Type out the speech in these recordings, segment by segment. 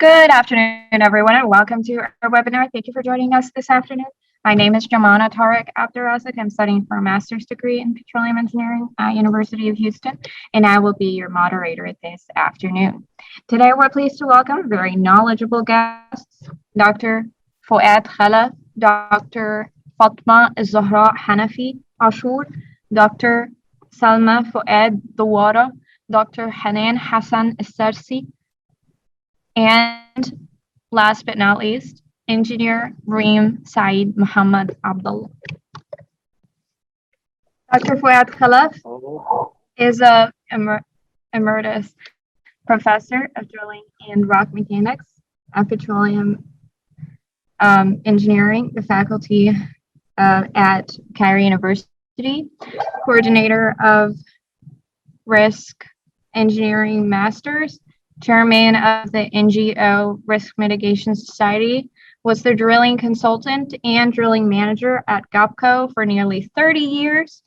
Good afternoon, everyone, and welcome to our webinar. Thank you for joining us this afternoon. My name is Jamana Tariq Abdurazik. I'm studying for a master's degree in petroleum engineering at University of Houston, and I will be your moderator this afternoon. Today, we're pleased to welcome very knowledgeable guests, Dr. Fouad Khalaf, Dr. Fatma Zahra Hanafi Ashur, Dr. Salma Fouad Dawara, Dr. Hanan Hassan Sarsi, and last but not least, Engineer Reem Saeed Muhammad Abdullah. Dr. Fouad Khalaf is a emeritus professor of drilling and rock mechanics at petroleum engineering, the faculty at Cairo University, coordinator of risk engineering masters, chairman of the NGO Risk Mitigation Society, was the drilling consultant and drilling manager at GOPCO for nearly 30 years.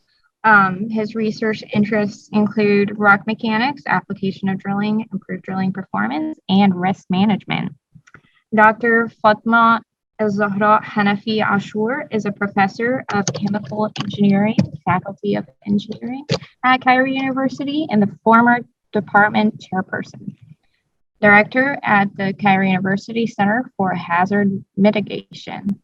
His research interests include rock mechanics, application of drilling, improved drilling performance, and risk management. Dr. Fatma Zahra Hanafi Ashur is a professor of chemical engineering, faculty of engineering at Cairo University, and the former department chairperson. Director at the Cairo University Center for Hazard Mitigation.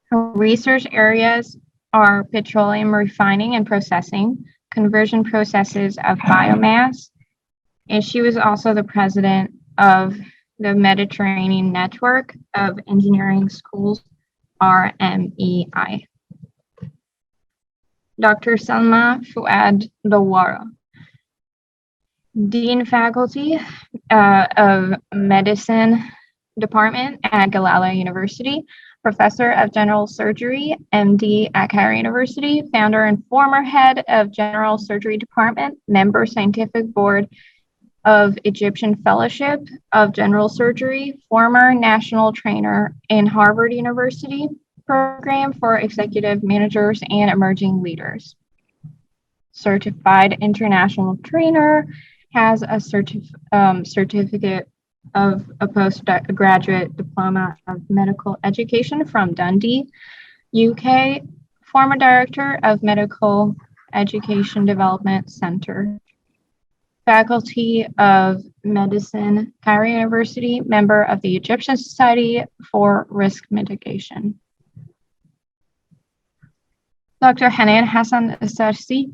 Her research areas are petroleum refining and processing, conversion processes of biomass, and she was also the president of the Mediterranean Network of Engineering Schools, RMEI. Dr. Salma Fouad Dawara, Dean Faculty of Medicine Department at Galileo University, Professor of General Surgery, MD at Cairo University, founder and former head of General Surgery Department, member Scientific Board of Egyptian Fellowship of General Surgery, former national trainer in Harvard University Program for Executive Managers and Emerging Leaders. Certified International Trainer, has a certificate of a postgraduate diploma of medical education from Dundee, UK, former director of Medical Education Development Center, faculty of medicine, Cairo University, member of the Egyptian Society for Risk Mitigation. Dr. Hanan Hassan Sarsi,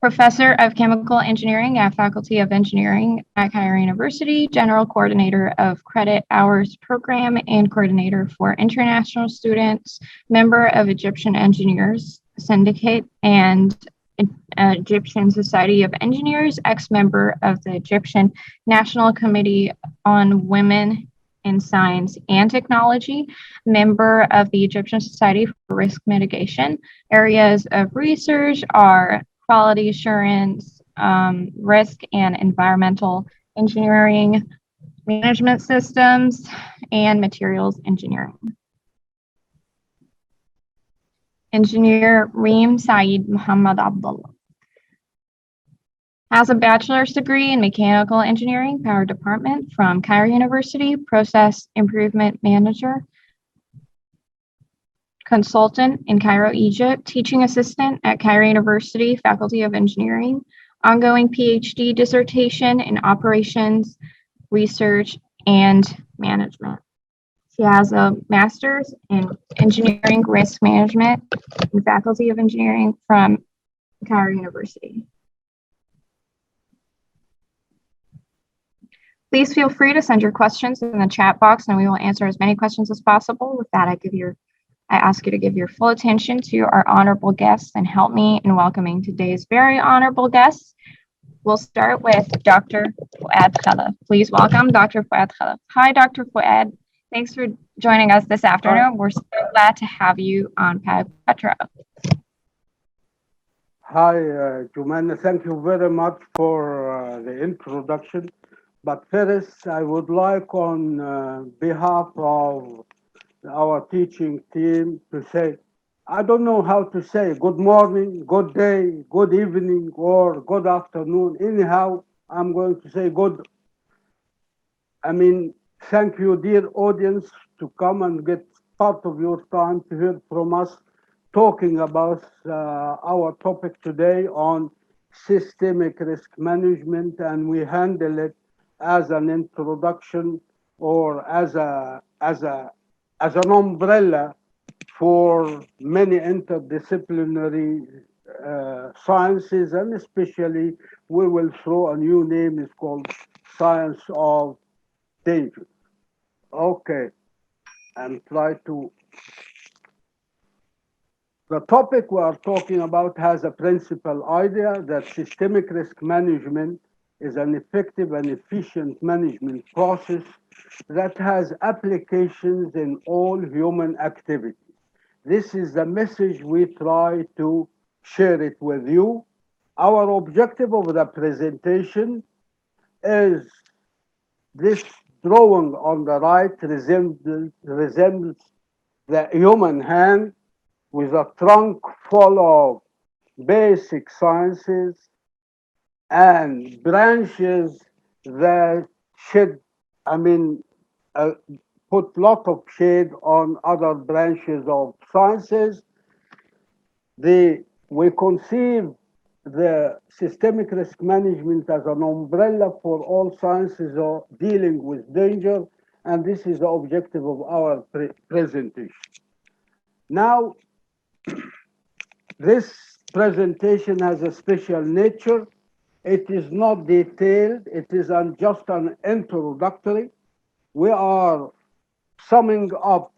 Professor of Chemical Engineering at Faculty of Engineering at Cairo University, General Coordinator of Credit Hours Program and Coordinator for International Students, member of Egyptian Engineers Syndicate and Egyptian Society of Engineers, ex-member of the Egyptian National Committee on Women in Science and Technology, member of the Egyptian Society for Risk Mitigation. Areas of research are quality assurance, risk and environmental engineering, management systems, and materials engineering. Engineer Reem Saeed Muhammad Abdullah has a bachelor's degree in mechanical engineering, power department from Cairo University, process improvement manager, consultant in Cairo, Egypt, teaching assistant at Cairo University, Faculty of Engineering, ongoing PhD dissertation in operations, research, and management. She has a master's in engineering risk management and Faculty of Engineering from Cairo University. Please feel free to send your questions in the chat box and we will answer as many questions as possible. With that, I ask you to give your full attention to our honorable guests and help me in welcoming today's very honorable guests. We'll start with Dr. Fouad Khalaf. Please welcome Dr. Fouad Khalaf. Hi, Dr. Fouad. Thanks for joining us this afternoon. We're so glad to have you on PAG Petra. Hi, Jumana. Thank you very much for the introduction. But first, I would like on behalf of our teaching team to say, I don't know how to say good morning, good day, good evening, or good afternoon. Anyhow, I'm going to say good I mean, thank you, dear audience, to come and get part of your time to hear from us talking about our topic today on systemic risk management, and we handle it as an introduction or as an umbrella for many interdisciplinary sciences, and especially we will throw a new name. It's called science of danger. Okay, and try to. The topic we are talking about has a principal idea that systemic risk management is an effective and efficient management process that has applications in all human activities. This is the message we try to share it with you. Our objective of the presentation is this drawing on the right resembles the human hand with a trunk full of basic sciences and branches that should, I mean, uh, put lot of shade on other branches of sciences. We conceive the systemic risk management as an umbrella for all sciences of dealing with danger, and this is the objective of our presentation. Now, this presentation has a special nature. It is not detailed, it is just an introductory. We are summing up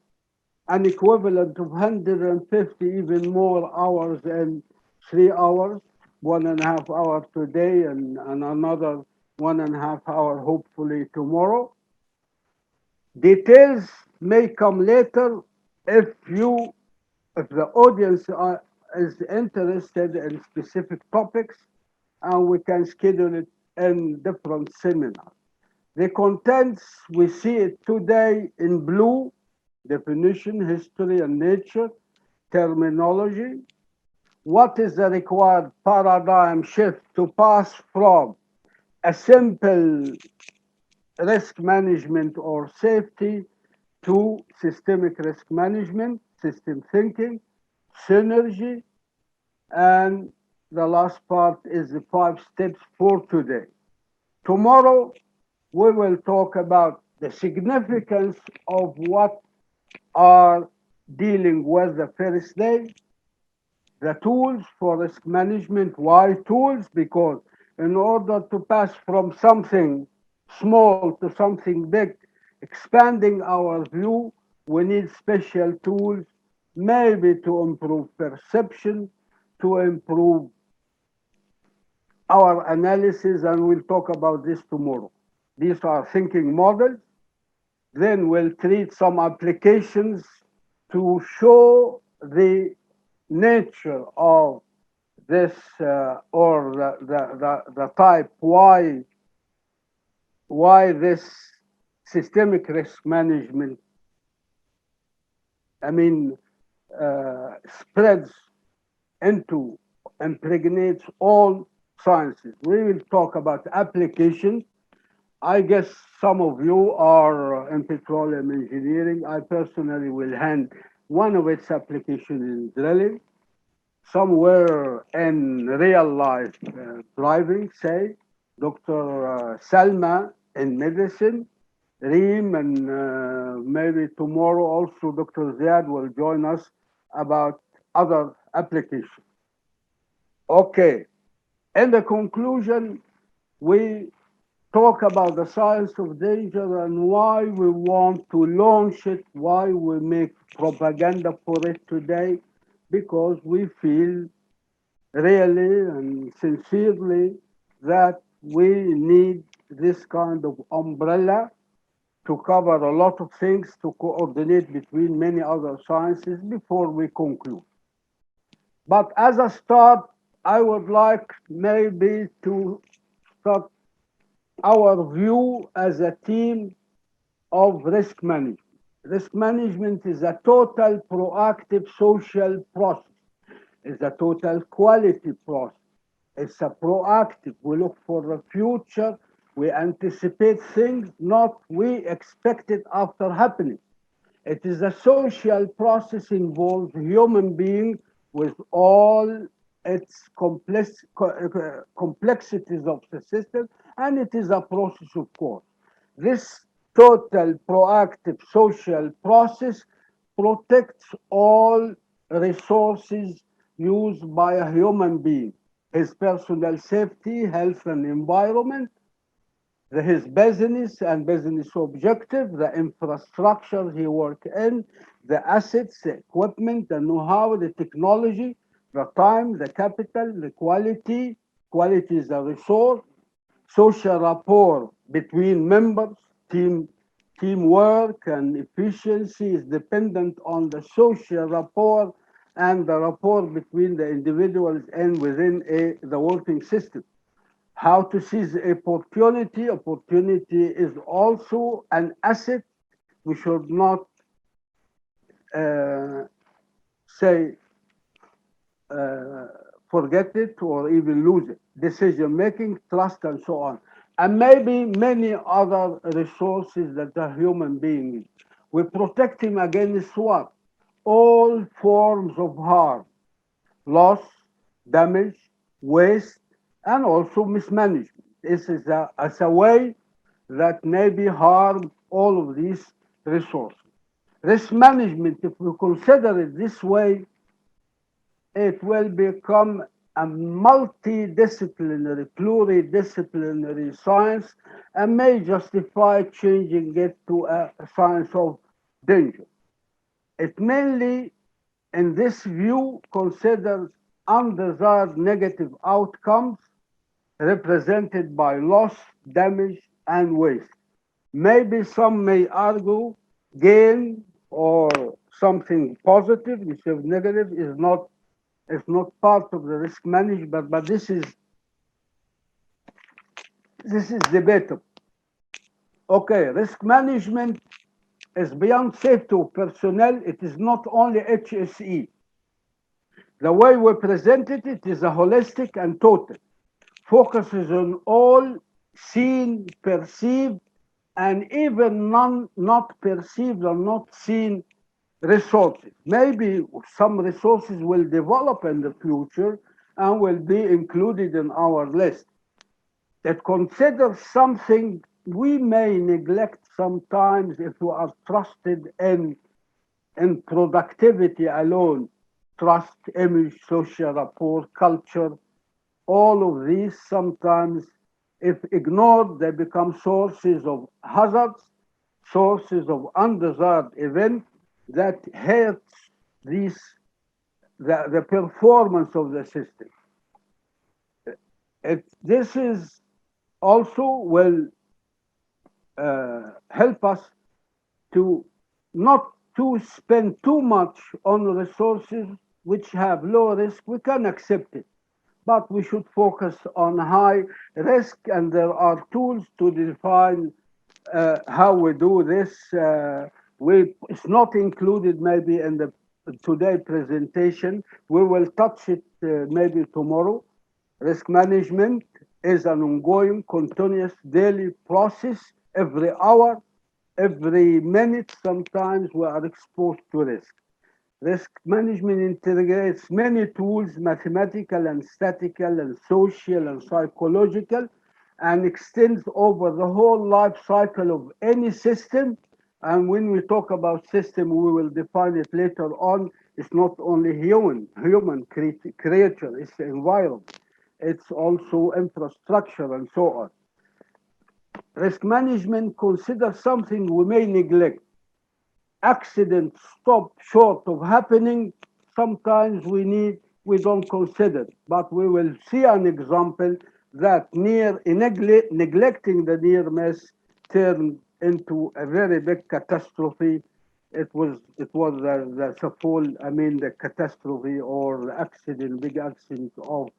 an equivalent of 150, even more hours in 3 hours, 1.5 hours today, and another 1.5 hour hopefully tomorrow. Details may come later if you, if the audience is interested in specific topics, and we can schedule it in different seminars. The contents, we see it today in blue: definition, history and nature, terminology. What is the required paradigm shift to pass from a simple risk management or safety to systemic risk management, system thinking, synergy, and the last part is the 5 steps for today. Tomorrow, we will talk about the significance of what are dealing with the first day, the tools for risk management. Why tools? Because in order to pass from something small to something big, expanding our view, we need special tools, maybe to improve perception, to improve our analysis, and we'll talk about this tomorrow. These are thinking models. Then we'll treat some applications to show the nature of this or the type, why this systemic risk management, I mean, spreads into, impregnates all sciences. We will talk about applications. I guess some of you are in petroleum engineering. I personally will hand one of its applications in drilling, somewhere in real life driving, say, Dr. Salma in medicine, Reem, and maybe tomorrow also Dr. Ziad will join us about other applications. Okay, in the conclusion, we talk about the science of danger and why we want to launch it, why we make propaganda for it today, because we feel really and sincerely that we need this kind of umbrella to cover a lot of things, to coordinate between many other sciences before we conclude. But as a start, I would like maybe to start our view as a team of risk management. Risk management is a total proactive social process. It's a total quality process. It's a proactive. We look for the future. We anticipate things, not we expect it after happening. It is a social process involves human being with all its complexities of the system, and it is a process of course. This total proactive social process protects all resources used by a human being, his personal safety, health, and environment, his business and business objective, the infrastructure he work in, the assets, the equipment, the know-how, the technology, the time, the capital, the quality. Quality is a resource. Social rapport between members, teamwork and efficiency is dependent on the social rapport and the rapport between the individuals and within the working system. How to seize opportunity. Opportunity is also an asset. We should not uh, say uh, forget it or even lose it. Decision making, trust, and so on. And maybe many other resources that a human being needs. We protect him against what? All forms of harm, loss, damage, waste, and also mismanagement. This is as a way that maybe harm all of these resources. Risk management, if we consider it this way, it will become a multidisciplinary, pluridisciplinary science and may justify changing it to a science of danger. It mainly, in this view, considers undesired negative outcomes represented by loss, damage, and waste. Maybe some may argue gain or something positive instead of negative is not part of the risk management, but this is debatable. Okay, risk management is beyond safety of personnel. It is not only HSE. The way we present it, it is a holistic and total. Focuses on all seen, perceived, and even not perceived or not seen resources. Maybe some resources will develop in the future and will be included in our list. That considers something we may neglect sometimes if we are trusted in productivity alone, trust, image, social rapport, culture, all of these sometimes, if ignored, they become sources of hazards, sources of undesired events that hurts these, the performance of the system. This is also will help us to not to spend too much on resources which have low risk. We can accept it, but we should focus on high risk, and there are tools to define how we do this. It's not included maybe in the today presentation. We will touch it maybe tomorrow. Risk management is an ongoing, continuous daily process. Every hour, every minute, sometimes we are exposed to risk. Risk management integrates many tools, mathematical and statistical and social and psychological, and extends over the whole life cycle of any system. And when we talk about system, we will define it later on. It's not only human creature, it's the environment. It's also infrastructure and so on. Risk management considers something we may neglect. Accidents stop short of happening. Sometimes we don't consider, but we will see an example that neglecting the near miss turned into a very big catastrophe. It was the full, I mean, the catastrophe or the accident, big accident of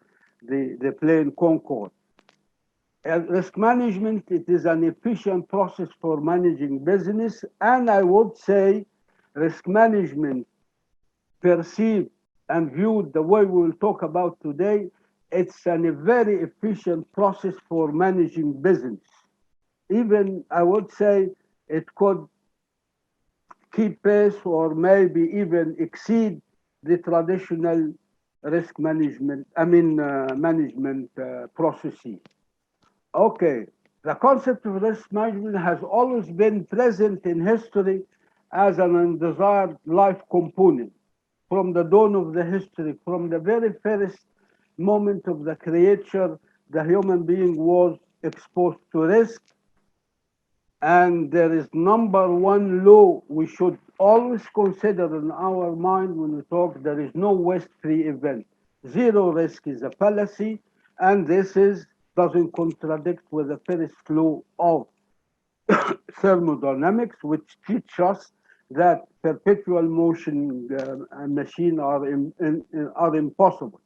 the plane Concorde. Risk management, it is an efficient process for managing business, and I would say risk management perceived and viewed the way we will talk about today, it's a very efficient process for managing business. even I would say it could keep pace or maybe even exceed the traditional risk management, management processes. Okay, the concept of risk management has always been present in history as an undesired life component from the dawn of the history, from the very first moment of the creature, the human being was exposed to risk. And there is number one law we should always consider in our mind when we talk there is no waste free event. Zero risk is a fallacy, and this is doesn't contradict with the first law of thermodynamics, which teach us that perpetual motion machine are impossible.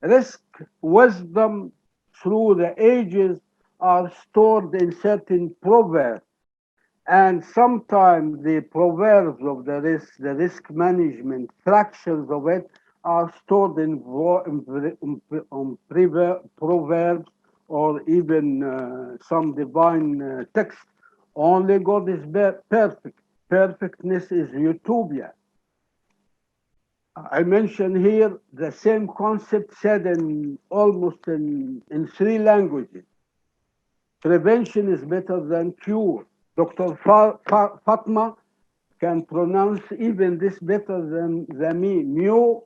Risk wisdom through the ages are stored in certain proverbs, and sometimes the proverbs of the risk management, fractions of it, are stored in proverbs or even some divine text. Only God is perfect. Perfectness is utopia. I mention here the same concept said in almost in three languages. Prevention is better than cure. Dr. Fatma can pronounce even this better than me. Mieux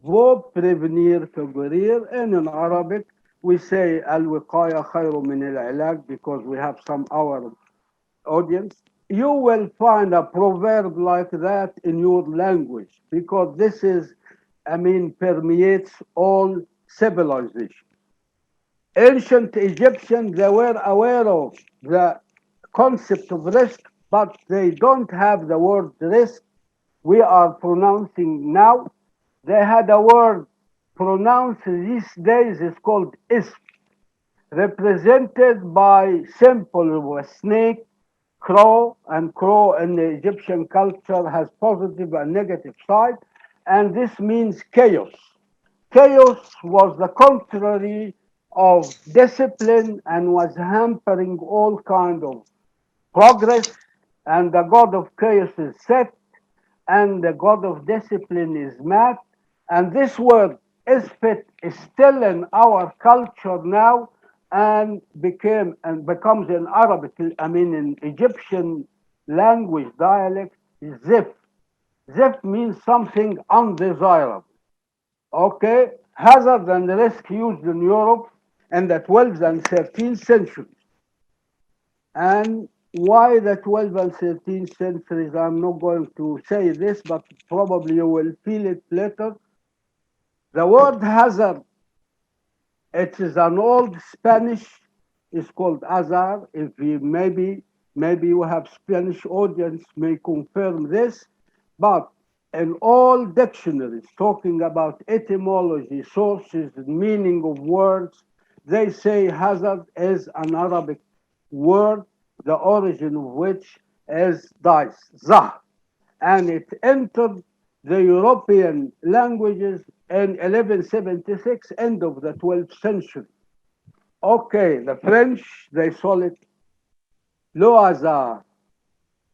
vaut prévenir que guérir. And in Arabic, we say al-wiqaya khayru min al-ilaj because we have some our audience. You will find a proverb like that in your language because this is, permeates all civilization. Ancient Egyptians, they were aware of the concept of risk, but they don't have the word risk we are pronouncing now. They had a word pronounced these days, is called ism, represented by symbol of a snake, crow, and crow in the Egyptian culture has positive and negative side, and this means chaos. Chaos was the contrary of discipline and was hampering all kind of progress, and the god of chaos is Set, and the god of discipline is Mat. And this word Isfet is still in our culture now and became and becomes in Arabic, in Egyptian language dialect, Zif. Zif means something undesirable. Okay, hazard and risk used in Europe in the 12th and 13th centuries. And why the 12th and 13th centuries, I'm not going to say this, but probably you will feel it later. The word hazard, it is an old Spanish, it's called azar. If you maybe you have Spanish audience may confirm this, but in all dictionaries talking about etymology, sources, meaning of words, they say hazard is an Arabic word, the origin of which is dice, zah, and it entered the European languages in 1176, end of the 12th century. Okay, the French, they saw it loazar.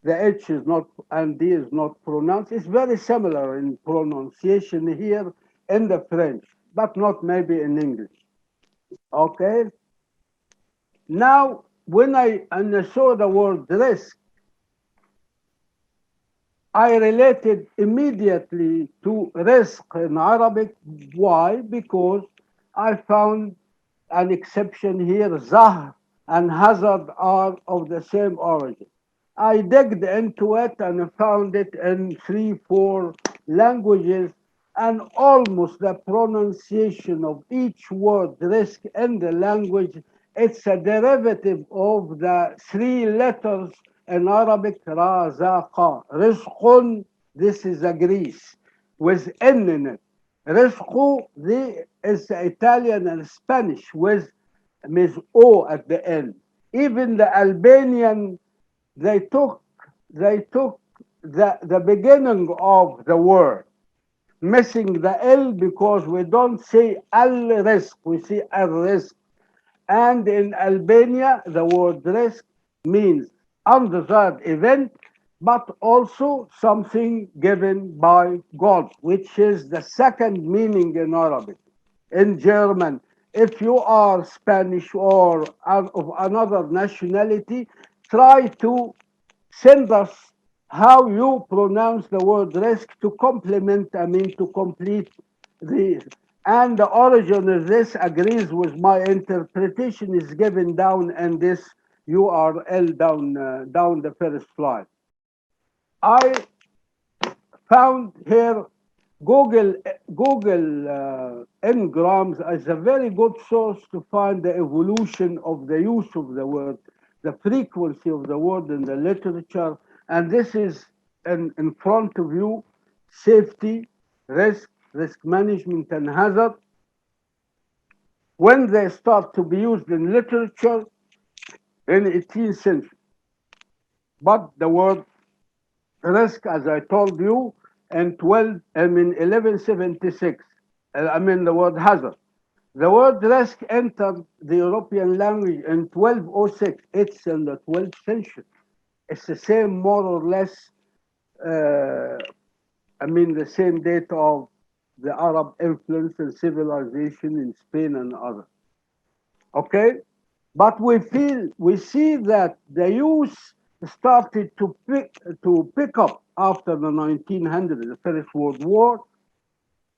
The H is not and D is not pronounced. It's very similar in pronunciation here in the French, but not maybe in English. Okay. Now, when I saw the word risk, I related immediately to risk in Arabic. Why? Because I found an exception here. Zahr and hazard are of the same origin. I digged into it and found it in three, four languages, and almost the pronunciation of each word, risk, in the language, it's a derivative of the three letters in Arabic, razaqa. Rizqun, this is a Greece, with N in it. Rizqu, is Italian and Spanish, with Ms. O at the end. Even the Albanian, they took the beginning of the word, missing the L because we don't say al risk, we say al risk. And in Albania, the word risk means undesired event, but also something given by God, which is the second meaning in Arabic. In German, if you are Spanish or of another nationality, try to send us how you pronounce the word risk to complement, I mean, to complete the, and the origin of this agrees with my interpretation is given down in this URL down the first slide. I found here Google Ngrams as a very good source to find the evolution of the use of the word, the frequency of the word in the literature, and this is in front of you: safety, risk management, and hazard. When they start to be used in literature in 18th century, but the word risk, as I told you, in 1176. I mean the word hazard. The word risk entered the European language in 1206. It's in the 12th century. It's the same, more or less, uh, I mean the same date of the Arab influence and civilization in Spain and others. Okay? But we see that the use started to pick up after the 1900, the First World War,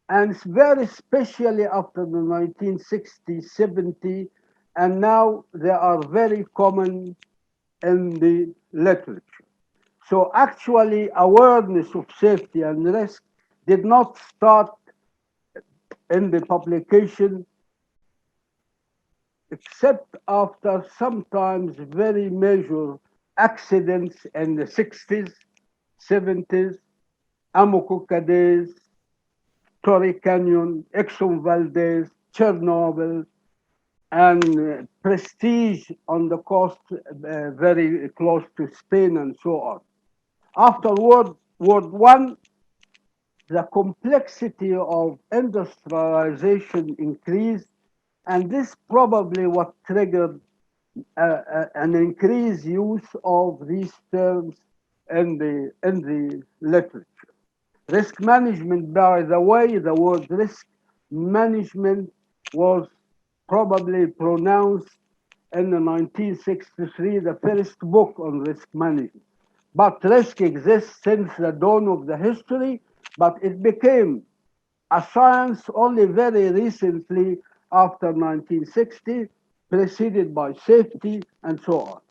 and very especially after the 1960, 70, and now they are very common in the literature. So actually, awareness of safety and risk did not start in the publication except after sometimes very major accidents in the 60s, 70s, Amokuka days, Torrey Canyon, Exxon Valdez, Chernobyl, and Prestige on the coast very close to Spain and so on. After World War I, the complexity of industrialization increased, and this probably what triggered an increased use of these terms in the literature. Risk management, by the way, the word risk management was probably pronounced in the 1963, the first book on risk management. But risk exists since the dawn of the history, but it became a science only very recently after 1960, preceded by safety and so on.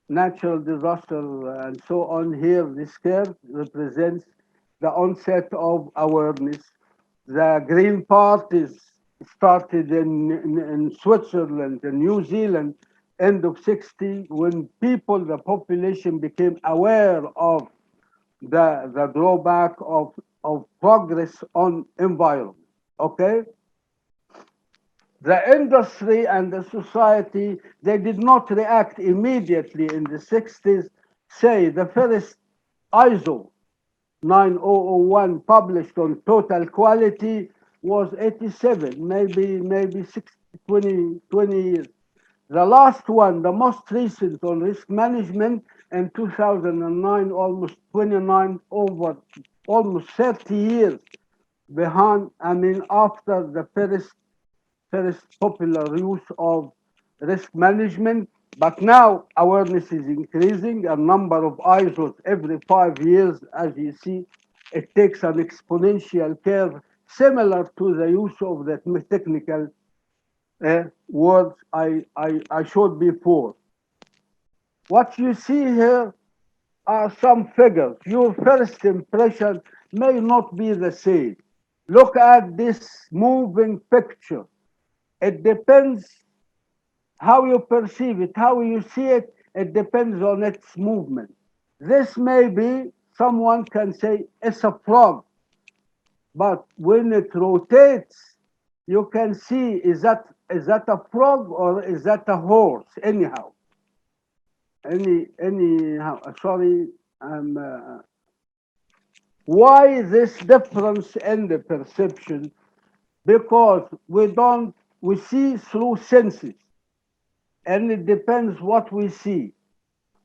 Natural disaster and so on. Here, this curve represents the onset of awareness. The green part is started in Switzerland and New Zealand, end of 60, when the population became aware of the drawback of progress on environment. Okay? The industry and the society, they did not react immediately in the 60s. Say the first ISO 9001 published on total quality was 87, maybe 60, 20 years. The last one, the most recent on risk management in 2009, almost 29, over almost 30 years behind, I mean, after the first popular use of risk management. But now awareness is increasing, a number of ISOs every 5 years, as you see, it takes an exponential curve similar to the use of the technical words I showed before. What you see here are some figures. Your first impression may not be the same. Look at this moving picture. It depends how you perceive it, how you see it, it depends on its movement. This may be, someone can say, it's a frog, but when it rotates, you can see, is that a frog or is that a horse? Anyhow, anyhow. Sorry, why this difference in the perception? Because we don't we see through senses, and it depends what we see.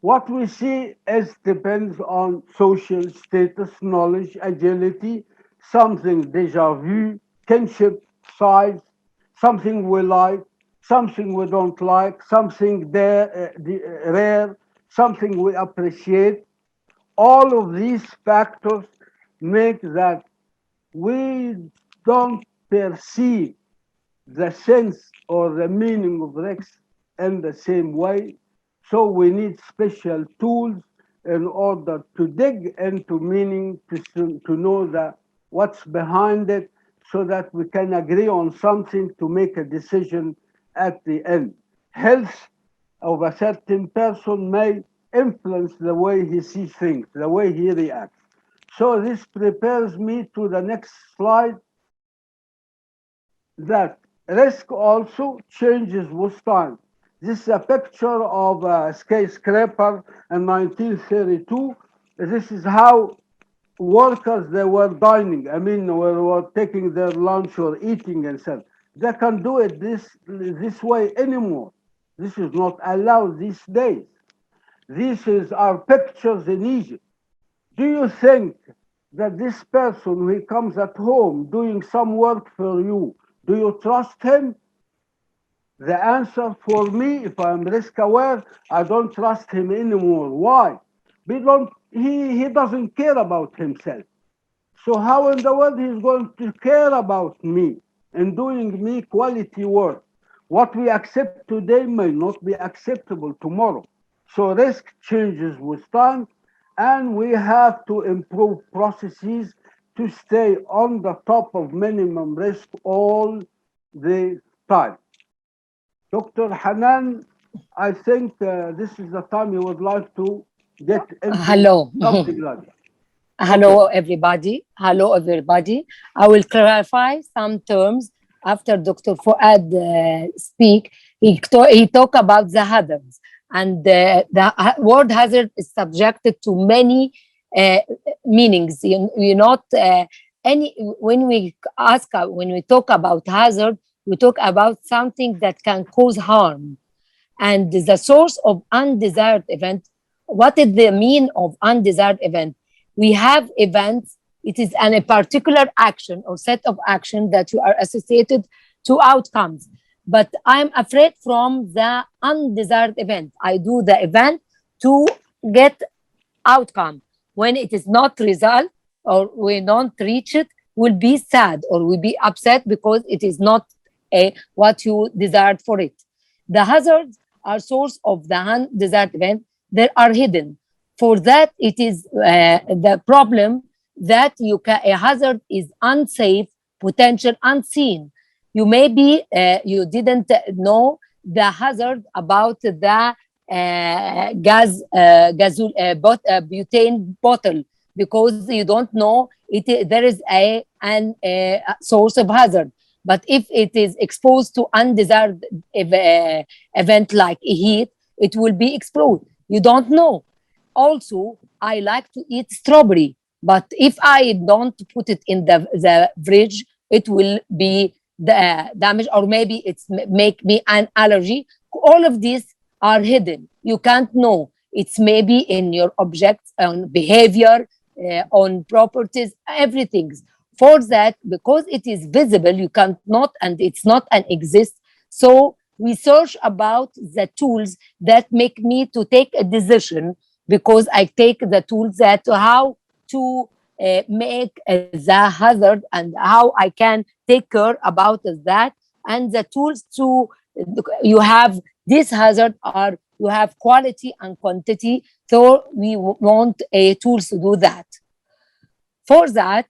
What we see is depends on social status, knowledge, agility, something deja vu, kinship, size, something we like, something we don't like, something rare, something we appreciate. All of these factors make that we don't perceive the sense or the meaning of Rex in the same way. So we need special tools in order to dig into meaning, to know that what's behind it, so that we can agree on something to make a decision at the end. Health of a certain person may influence the way he sees things, the way he reacts. So this prepares me to the next slide, that risk also changes with time. This is a picture of a skyscraper in 1932. This is how workers they were dining. I mean, were taking their lunch or eating and so. They can do it this way anymore. This is not allowed these days. This is our pictures in Egypt. Do you think that this person who comes at home doing some work for you, do you trust him? The answer for me, if I'm risk aware, I don't trust him anymore. Why? He doesn't care about himself. So how in the world he's going to care about me and doing me quality work? What we accept today may not be acceptable tomorrow. So risk changes with time, and we have to improve processes to stay on the top of minimum risk all the time. Dr. Hanan, I think this is the time you would like to get into Hello. something like that. Okay. Hello, everybody. Hello, everybody. I will clarify some terms after Dr. Fouad speak. He talk about the hazards, and the word hazard is subjected to many uh, meanings. You not any when we when we talk about hazard, we talk about something that can cause harm, and the source of undesired event. What is the mean of undesired event? We have events. It is a particular action or set of action that you are associated to outcomes. But I'm afraid from the undesired event. I do the event to get outcome. When it is not result or we don't reach it, will be sad or will be upset because it is not what you desired for it. The hazards are source of the undesired event. They are hidden. For that, it is the problem that a hazard is unsafe, potential unseen. You maybe you didn't know the hazard about the butane bottle because you don't know there is a source of hazard. But if it is exposed to undesired event like heat, it will be explode. You don't know. Also, I like to eat strawberry, but if I don't put it in the fridge, it will be the damage, or maybe it's make me an allergy. All of these are hidden. You can't know. It's maybe in your objects, on behavior, on properties, everything. For that, because it is visible, you can't not, and it's not an exist. So we search about the tools that make me to take a decision, because I take the tools that how to make the hazard and how I can take care about that, and the tools to you have this hazard are you have quality and quantity. So we want a tools to do that. For that,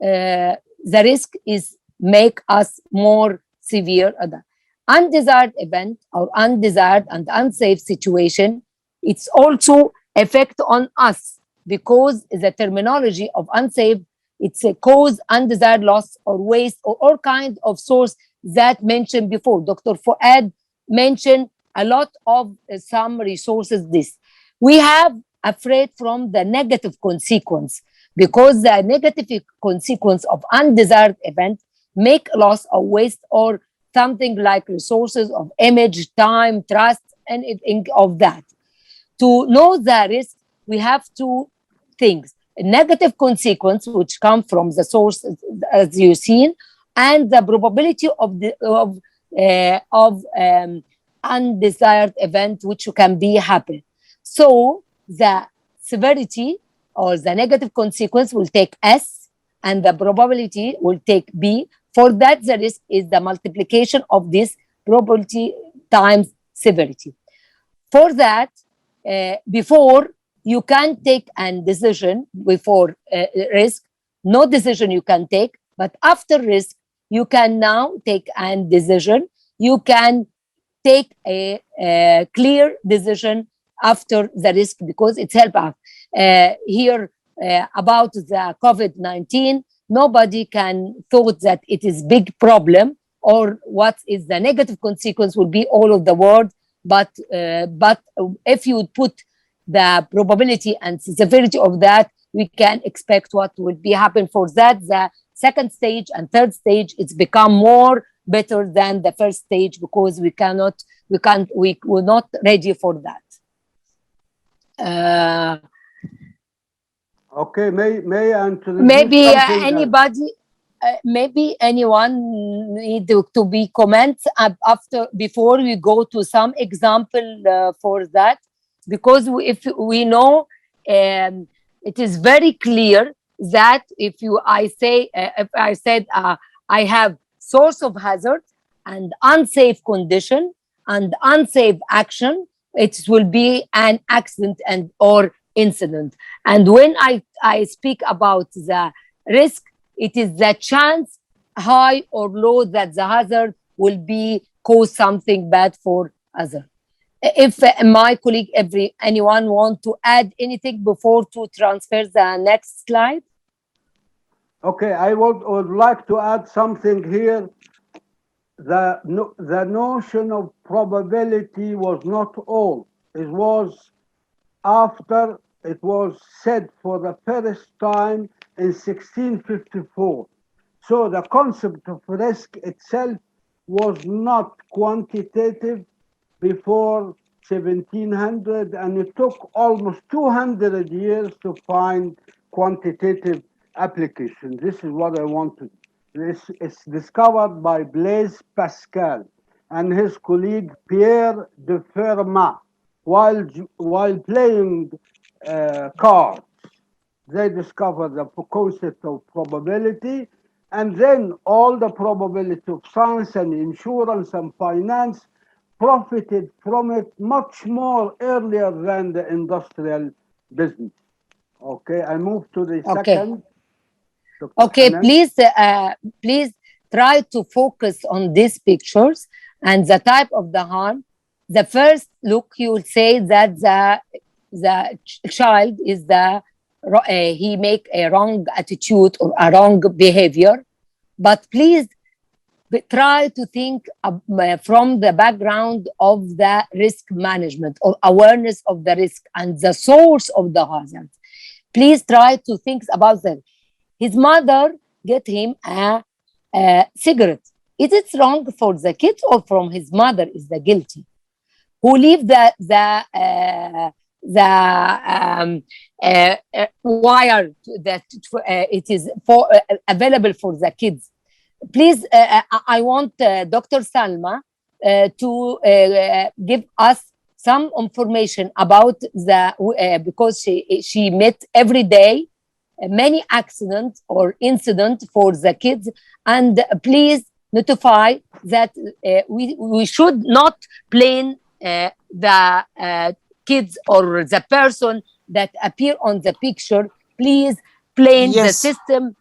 the risk is make us more severe. Undesired event or undesired and unsafe situation, it's also effect on us, because the terminology of unsafe, it's a cause undesired loss or waste or all kind of source that mentioned before. Dr. Fouad mentioned a lot of some resources. This we have afraid from the negative consequence, because the negative consequence of undesired event make loss or waste or something like resources of image, time, trust, and anything of that. To know the risk, we have two things: a negative consequence, which come from the source, as you've seen, and the probability of undesired event which can be happen. So the severity or the negative consequence will take S, and the probability will take B. For that, the risk is the multiplication of this probability times severity. For that, before you can take a decision, before risk, no decision you can take, but after risk, you can now take a decision. You can take a clear decision after the risk, because it's help us. Here about the COVID-19, nobody can thought that it is big problem or what is the negative consequence will be all of the world. But if you put the probability and severity of that, we can expect what will be happen. For that, the second stage and third stage, it's become more better than the first stage, because we were not ready for that. Okay, may I introduce Maybe something anybody, maybe anyone need to be comments after, before we go to some example for that, because if we know, it is very clear that if I said I have source of hazard and unsafe condition and unsafe action, it will be an accident and or incident. And when I speak about the risk, it is the chance, high or low, that the hazard will be cause something bad for others. If my colleague, anyone want to add anything before to transfer the next slide? Okay, I would like to add something here. The notion of probability was not all. It was after it was said for the first time in 1654. So the concept of risk itself was not quantitative before 1700, and it took almost 200 years to find quantitative application. This is what I wanted. This is discovered by Blaise Pascal and his colleague Pierre de Fermat while playing cards. They discovered the concept of probability, and then all the probability of science and insurance and finance profited from it much more earlier than the industrial business. Okay, I move to the second. Okay, please try to focus on these pictures and the type of the harm. The first look, you will say that the child is he make a wrong attitude or a wrong behavior. But please try to think from the background of the risk management or awareness of the risk and the source of the hazard. Please try to think about that. His mother get him a cigarette. Is it wrong for the kid or from his mother is the guilty? Who leave the wire that it is for available for the kids? Please, I want Dr. Salma to give us some information about because she met every day many accidents or incidents for the kids, and please notify that we should not blame the kids or the person that appear on the picture. Please blame the system.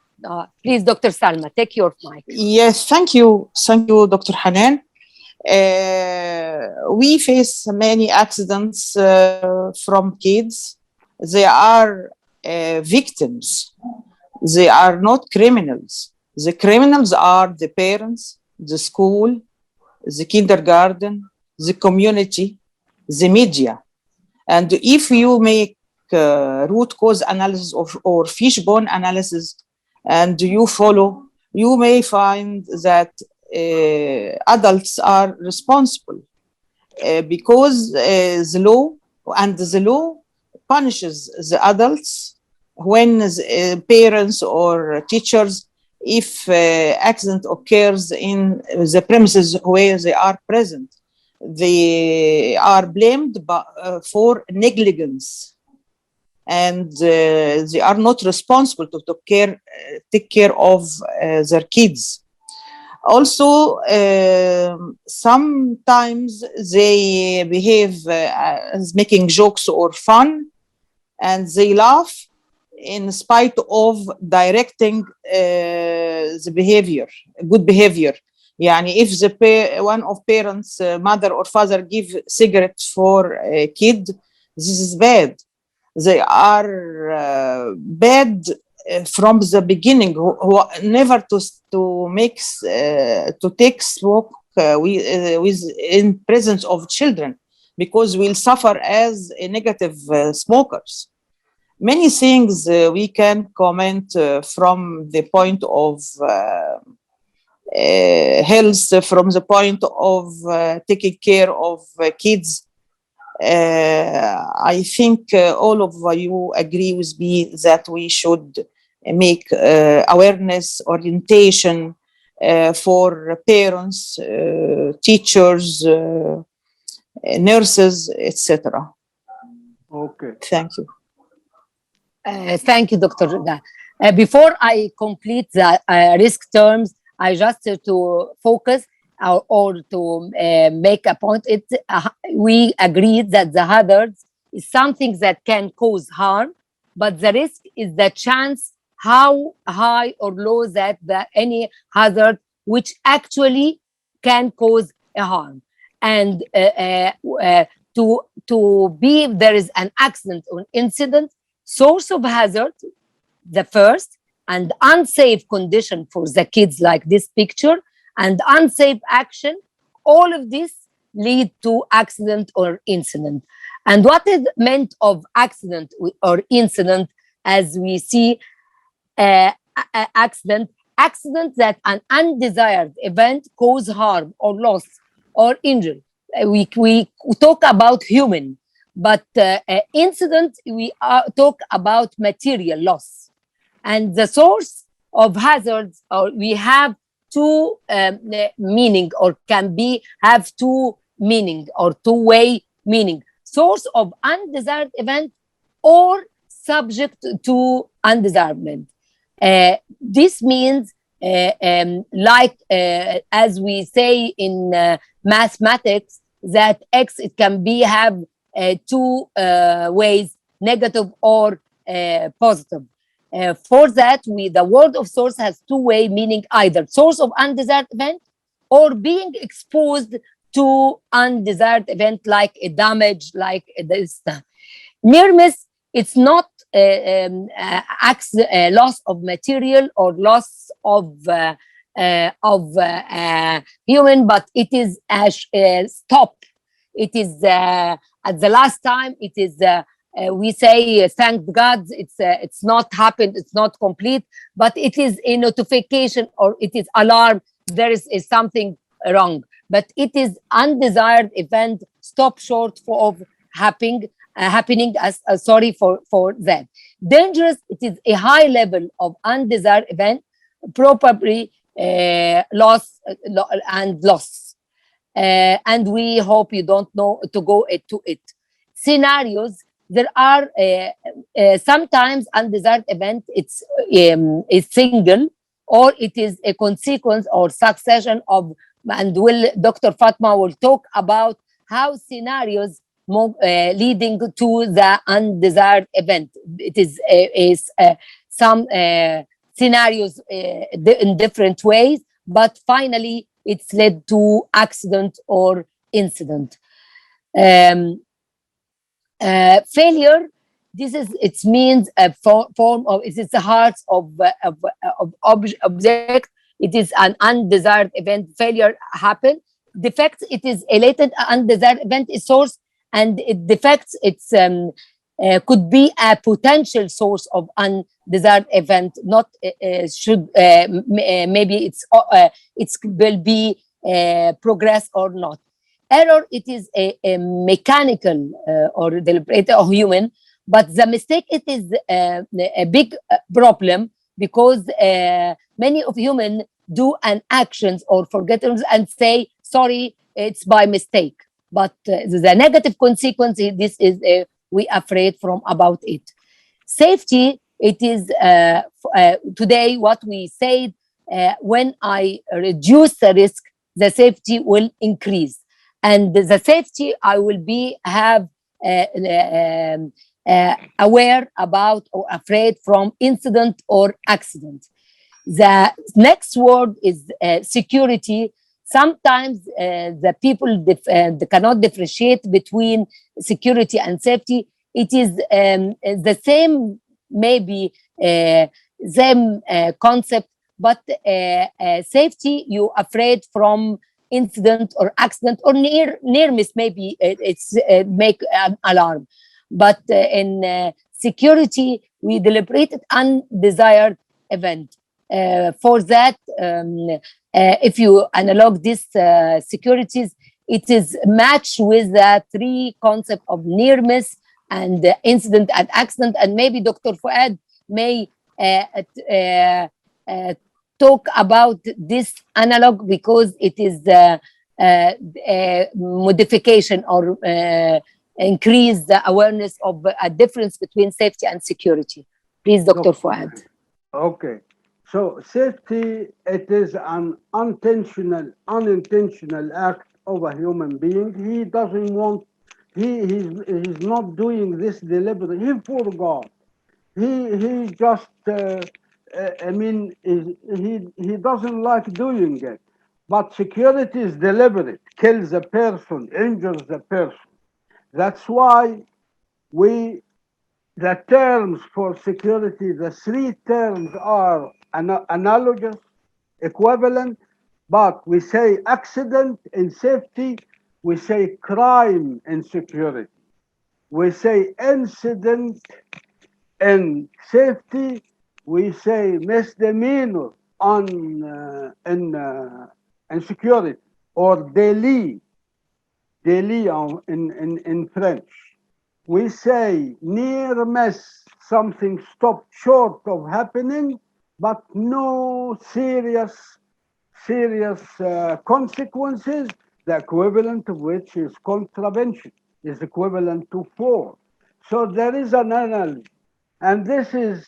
Please, Dr. Salma, take your mic. Yes, thank you, Dr. Hanan. We face many accidents from kids. They are victims. They are not criminals. The criminals are the parents, the school, the kindergarten, the community, the media. And if you make root cause analysis or fishbone analysis and you follow, you may find that adults are responsible because the law punishes the adults when the, parents or teachers, if accident occurs in the premises where they are present, they are blamed for negligence, and they are not responsible to take care of their kids. Also, sometimes they behave as making jokes or fun, and they laugh in spite of directing the behavior, good behavior. Yani if one of parents, mother or father, give cigarettes for a kid, this is bad. They are bad from the beginning, who never to take smoke with in presence of children, because we'll suffer as a negative smokers. Many things we can comment from the point of health, from the point of taking care of kids. I think all of you agree with me that we should make awareness, orientation for parents, teachers, nurses, etc. Okay. Thank you. Thank you, Dr. Rida. Before I complete the risk terms, I just to focus or to make a point. We agreed that the hazards is something that can cause harm, but the risk is the chance how high or low that any hazard which actually can cause a harm. And to be there is an accident or incident, source of hazard, the first, and unsafe condition for the kids, like this picture, and unsafe action, all of this lead to accident or incident. And what is meant of accident or incident, as we see accident that an undesired event cause harm or loss or injury. We talk about human, but incident, we talk about material loss. And the source of hazards, or we have two meaning, or can be have two meaning or two-way meaning: source of undesired event or subject to undesirement. This means like as we say in mathematics, that x, it can be have two ways, negative or positive. For that, the word of source has two-way meaning: either source of undesired event or being exposed to undesired event, like a damage, like this. Near miss, it's not loss of material or loss of human, but it is stop. It is at the last time. It is we say thank God it's not happened, it's not complete, but it is a notification or it is alarm. There is something wrong, but it is undesired event, stop short of happening. As sorry for that. Dangerous, it is a high level of undesired event, probably loss and loss. And we hope you don't know to go to it. Scenarios, there are sometimes undesired event, it's a single, or it is a consequence or succession of, and Dr. Fatma will talk about how scenarios leading to the undesired event. It is some scenarios in different ways, but finally it's led to accident or incident. Failure, it means a form of, it is the heart of object. It is an undesired event. Failure happen. Defects, it is a latent undesired event is source, and it defects, it's could be a potential source of undesired event. Not should maybe it will be progress or not. Error, it is a mechanical or deliberate or human, but the mistake, it is a big problem, because many of human do an actions or forgetfulness and say sorry, it's by mistake. But the negative consequence, this is we afraid from about it. Safety, it is today what we said, when I reduce the risk, the safety will increase, and the safety I will be have aware about or afraid from incident or accident. The next word is security. Sometimes the people they cannot differentiate between security and safety. It is the same, maybe same concept, but safety, you afraid from incident or accident or near miss, maybe it's make an alarm. But in security, we deliberated undesired event. For that, if you analog this securities, it is matched with the three concept of near miss and incident and accident. And maybe Dr. Fouad may talk about this analog, because it is modification or increase the awareness of a difference between safety and security. Please, Dr. Fouad. Okay. So safety, it is an unintentional act of a human being. He doesn't want, he's not doing this deliberately. He forgot. He just, I mean, he doesn't like doing it. But security is deliberate, kills a person, injures a person. That's why the terms for security, the three terms are analogous, equivalent, but we say accident in safety, we say crime in security. We say incident in safety, we say misdemeanor in security, or délit in French. We say near miss, something stopped short of happening, but no serious consequences, the equivalent of which is contravention, is equivalent to 4. So there is an analogy. And this is,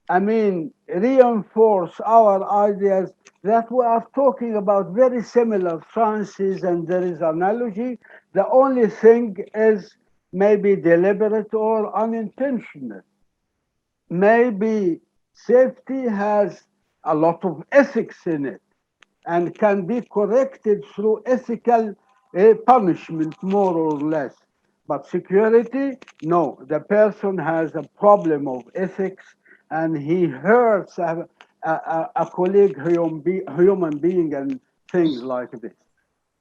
I mean, reinforce our ideas that we are talking about very similar sciences, and there is analogy. The only thing is maybe deliberate or unintentional. Maybe safety has a lot of ethics in it and can be corrected through ethical punishment, more or less. But security, no, the person has a problem of ethics and he hurts a colleague, human being, and things like this.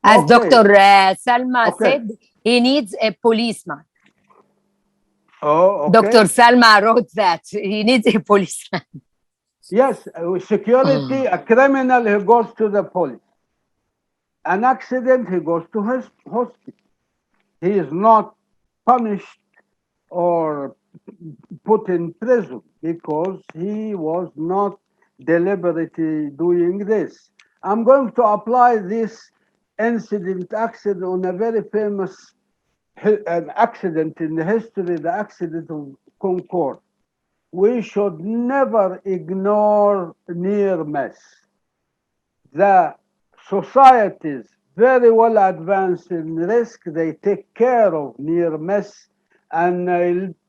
As Okay. Dr. Salma Okay. said, he needs a policeman. Oh, okay. Dr. Salma wrote that. He needs a policeman. Yes, security, a criminal, he goes to the police. An accident, he goes to his hospital. He is not punished or put in prison because he was not deliberately doing this. I'm going to apply this accident on a very famous an accident in the history, the accident of Concorde. We should never ignore near miss. The societies very well advanced in risk, they take care of near miss and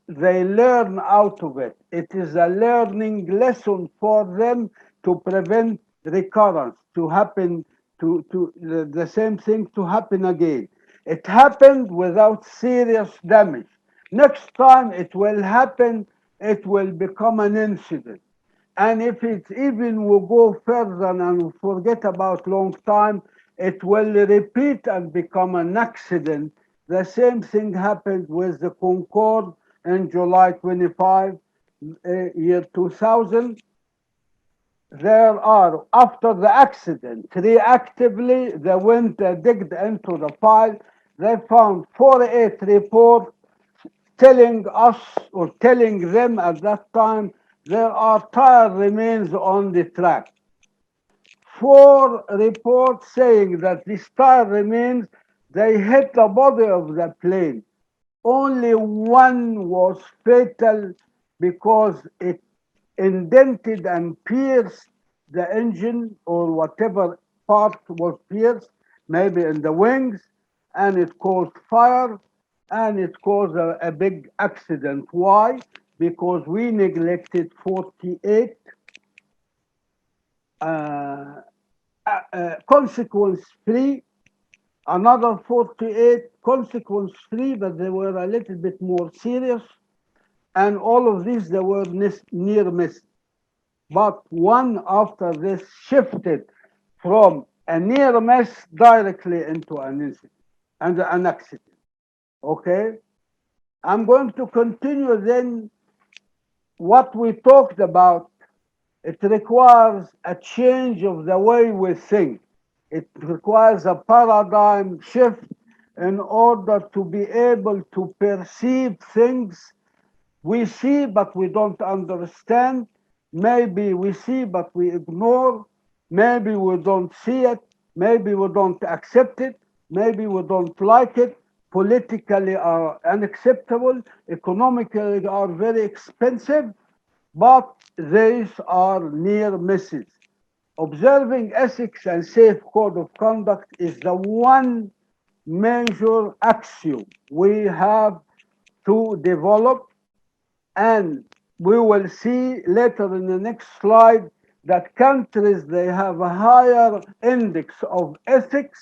they learn out of it. It is a learning lesson for them to prevent recurrence, to happen, to the same thing to happen again. It happened without serious damage. Next time it will happen, it will become an incident. And if it even will go further and forget about long time, it will repeat and become an accident. The same thing happened with the Concorde, in July 25, year 2000. There are, after the accident, reactively, they went, digged into the file. They found 48 reports telling us or telling them at that time there are tire remains on the track. 4 reports saying that these tire remains, they hit the body of the plane. Only one was fatal because it indented and pierced the engine or whatever part was pierced, maybe in the wings, and it caused fire and it caused a big accident. Why? Because we neglected 48 consequence free, another 48 consequence free, but they were a little bit more serious. And all of these, they were near miss. But one after this shifted from a near miss directly into an incident and an accident. Okay? I'm going to continue then what we talked about. It requires a change of the way we think. It requires a paradigm shift in order to be able to perceive things we see but we don't understand. Maybe we see but we ignore. Maybe we don't see it. Maybe we don't accept it. Maybe we don't like it. Politically are unacceptable. Economically are very expensive. But these are near misses. Observing ethics and safe code of conduct is the one major axiom we have to develop, and we will see later in the next slide that countries they have a higher index of ethics,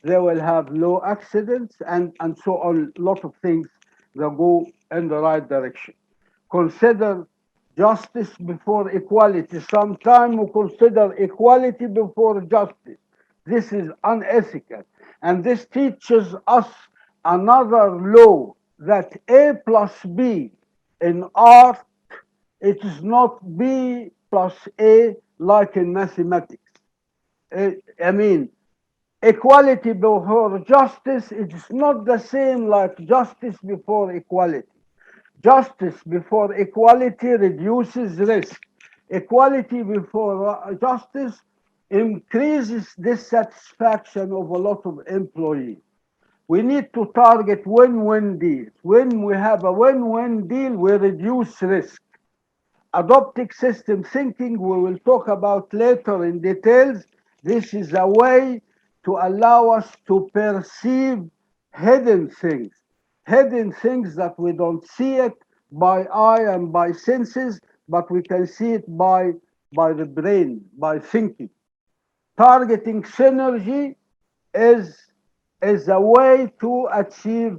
they will have low accidents and so on, a lot of things that go in the right direction. Consider justice before equality. Sometimes we consider equality before justice. This is unethical. And this teaches us another law that A plus B in art, it is not B plus A like in mathematics. I mean, equality before justice, it is not the same like justice before equality. Justice before equality reduces risk. Equality before justice increases dissatisfaction of a lot of employees. We need to target win-win deals. When we have a win-win deal, we reduce risk. Adopting system thinking, we will talk about later in details. This is a way to allow us to perceive hidden things that we don't see it by eye and by senses, but we can see it by the brain, by thinking. Targeting synergy is a way to achieve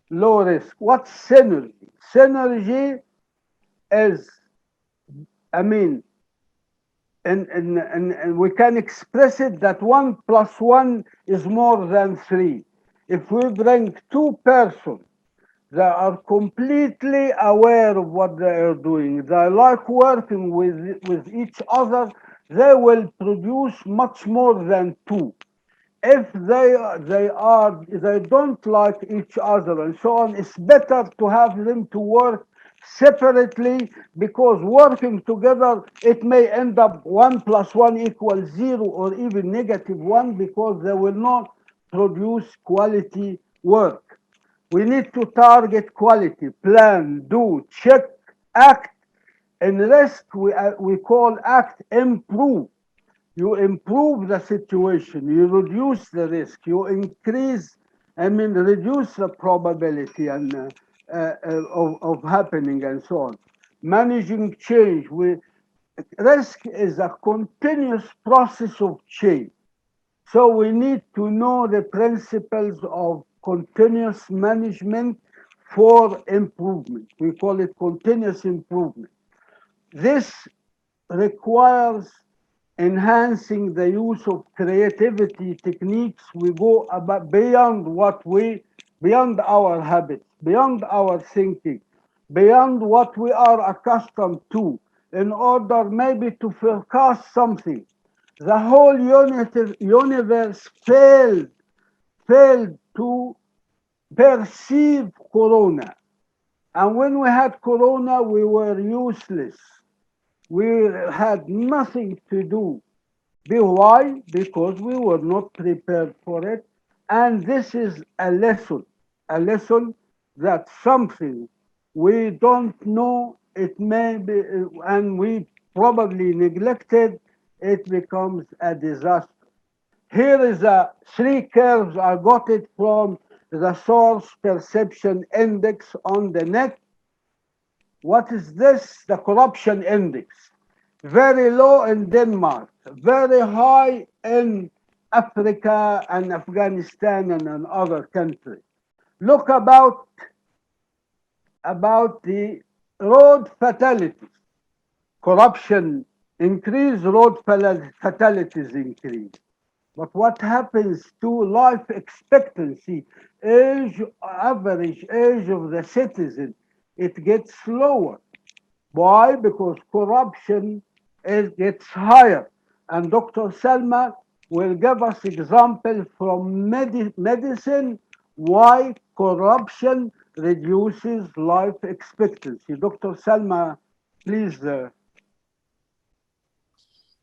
low risk. What's synergy? Synergy is, I mean, and we can express it that 1 plus 1 is more than 3. If we bring 2 persons that are completely aware of what they are doing, they like working with each other, they will produce much more than 2. If they don't like each other and so on, it's better to have them to work separately, because working together it may end up 1 plus 1 equals 0 or even -1, because they will not produce quality work. We need to target quality, plan, do, check, act. In risk, we call act improve. You improve the situation, you reduce the risk, you increase, reduce the probability and of happening and so on. Managing change. Risk is a continuous process of change. So we need to know the principles of continuous management for improvement. We call it continuous improvement. This requires enhancing the use of creativity techniques. We go about beyond our habits, beyond our thinking. beyond what we are accustomed to in order maybe to forecast something. The whole universe failed to perceive corona. And when we had corona, we were useless. We had nothing to do. Why? Because we were not prepared for it. And this is a lesson that something we don't know, it may be, and we probably neglected, it becomes a disaster. Here is a three curves. I got it from the Source Perception Index on the net. What is this? The corruption index. Very low in Denmark, very high in Africa and Afghanistan and in other countries. Look about the road fatalities. Corruption increase, road fatalities increase. But what happens to life expectancy, average age of the citizen? It gets lower. Why? Because corruption gets higher. And Dr. Salma will give us example from medicine why corruption reduces life expectancy. Dr. Salma, please.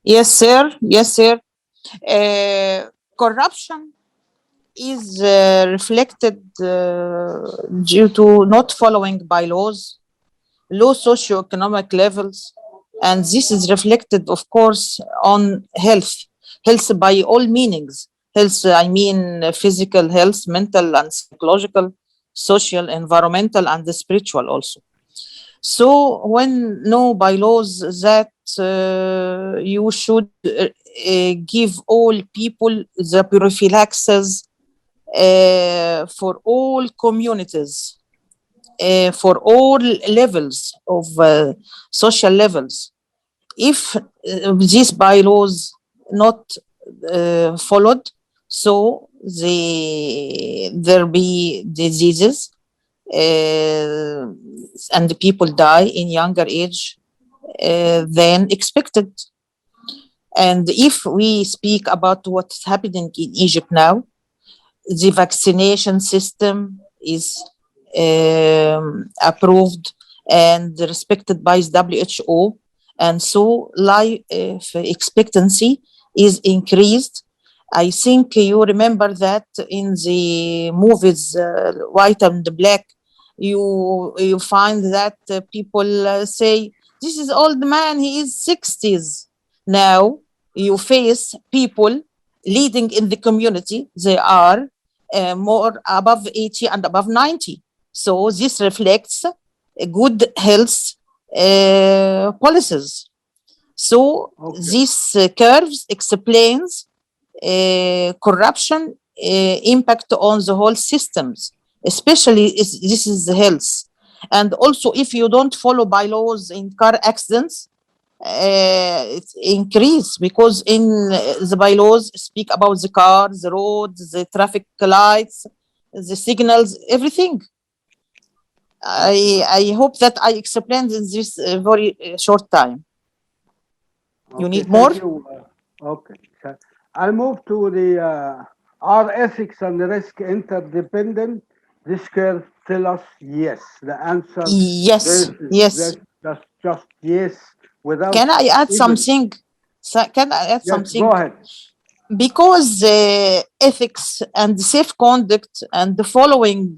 Yes, sir. Yes, sir. Corruption is reflected due to not following bylaws, low socioeconomic levels, and this is reflected, of course, on health. Health by all meanings. Health, I mean physical health, mental and psychological, social, environmental, and the spiritual also. So when no bylaws that you should give all people the prophylaxis for all communities, for all levels of social levels. If these bylaws not followed, so there be diseases uh, and the people die in younger age than expected. And if we speak about what's happening in Egypt now, the vaccination system is approved and respected by WHO, and so life expectancy is increased. I think you remember that in the movies White and Black, you find that people say this is old man, he is 60s. Now you face people leading in the community, they are more above 80 and above 90. So this reflects good health policies. So Okay. this curves explains corruption impact on the whole systems, especially this is the health. And also, if you don't follow bylaws in car accidents, it increase because in the bylaws speak about the car, the road, the traffic lights, the signals, everything. I hope that I explained in this very short time. You Okay, need more? thank you. Okay. I move to the are ethics and risk interdependent? This curve tell us yes. The answer Yes, this yes. just yes without Can I add even. something? Can I add Yes, go something? ahead. Because ethics and safe conduct and the following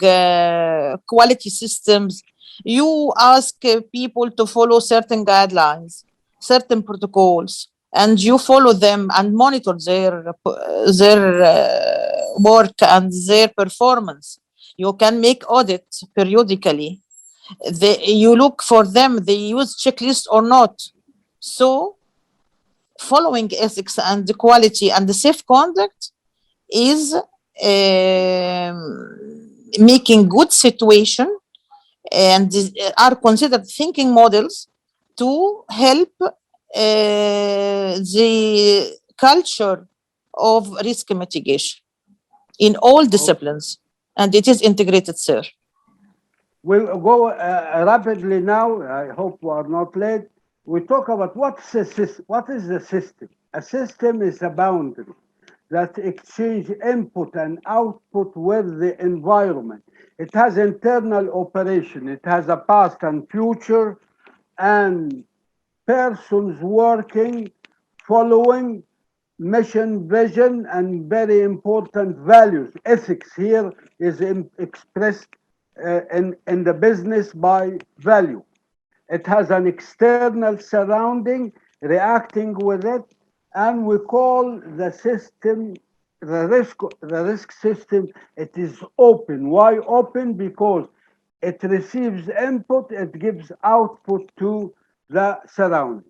quality systems, you ask people to follow certain guidelines, certain protocols, and you follow them and monitor their work and their performance. You can make audits periodically. You look for them, they use checklist or not. So following ethics and the quality and the safe conduct is making good situation and are considered thinking models to help the culture of risk mitigation in all Okay. disciplines, and it is integrated, sir. We'll go rapidly now. I hope we are not late. We talk about what is the system. A system is a boundary that exchange input and output with the environment. It has internal operation. It has a past and future, and persons working, following mission, vision, and very important values. Ethics here is expressed in the business by value. It has an external surrounding reacting with it, and we call the system the risk system. It is open. Why open? Because it receives input, it gives output to the surrounding.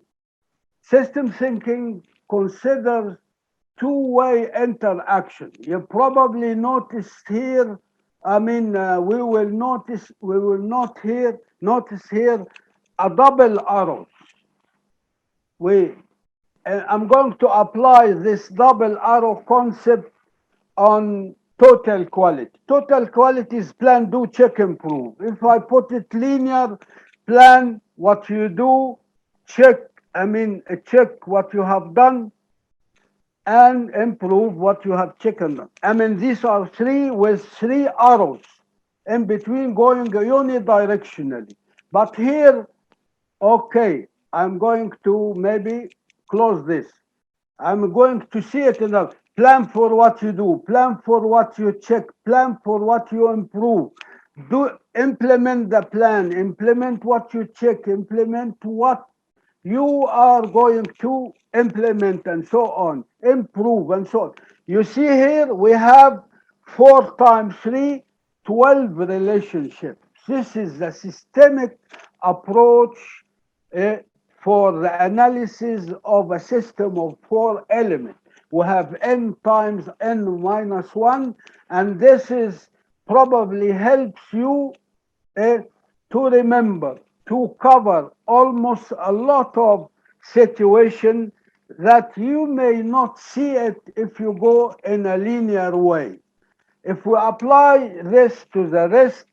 System thinking considers two-way interaction. You probably noticed here, we will notice here a double arrow. We, I'm going to apply this double arrow concept on total quality. Total quality is plan, do, check, improve. If I put it linear, plan what you do, check, check what you have done, and improve what you have checked on. These are three with three arrows in between going unidirectionally. But here, okay, I'm going to maybe close this. I'm going to see it in a plan for what you do, plan for what you check, plan for what you improve. Do implement the plan, implement what you check, implement what you are going to implement, and so on, improve, and so on. You see here we have 4 times 3, 12 relationships. This is the systemic approach uh, for the analysis of a system of 4 elements. We have n times n minus 1, and this is probably helps you uh, to remember, to cover almost a lot of situation that you may not see it if you go in a linear way. If we apply this to the risk,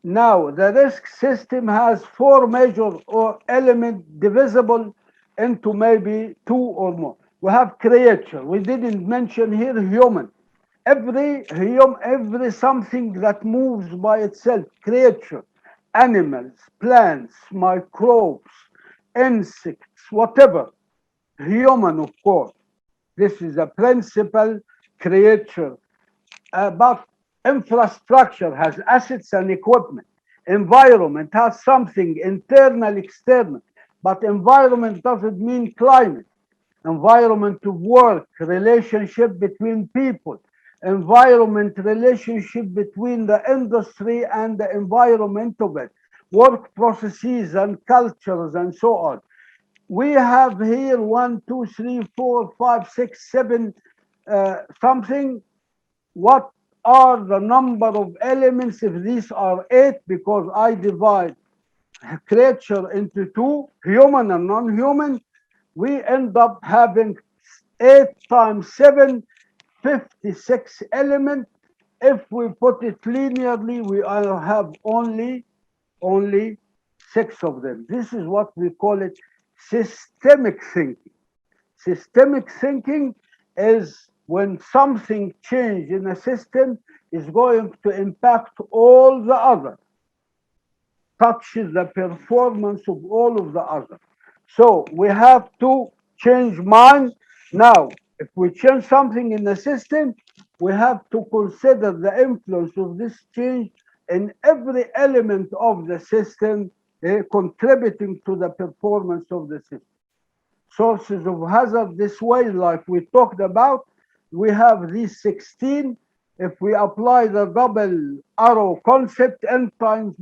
now the risk system has 4 major or element divisible into maybe 2 or more. We have creature. We didn't mention here human. Every something that moves by itself, creature, animals, plants, microbes, insects, whatever, human, of course. This is a principal creature. But infrastructure has assets and equipment. Environment has something internal, external. But environment doesn't mean climate. Environment of work, relationship between people, environment relationship between the industry and the environment of it, work processes and cultures, and so on. We have here 1, 2, 3, 4, 5, 6, 7 something. What are the number of elements if these are 8? Because I divide creature into 2, human and non-human, we end up having 8 times 7, 56 elements. If we put it linearly, we have only 6 of them. This is what we call it systemic thinking. Systemic thinking is when something change in a system is going to impact all the others, touches the performance of all of the others. So we have to change mind. Now, if we change something in the system, we have to consider the influence of this change in every element of the system, contributing to the performance of the system. Sources of hazard this way, like we talked about, we have these 16. If we apply the double arrow concept, n times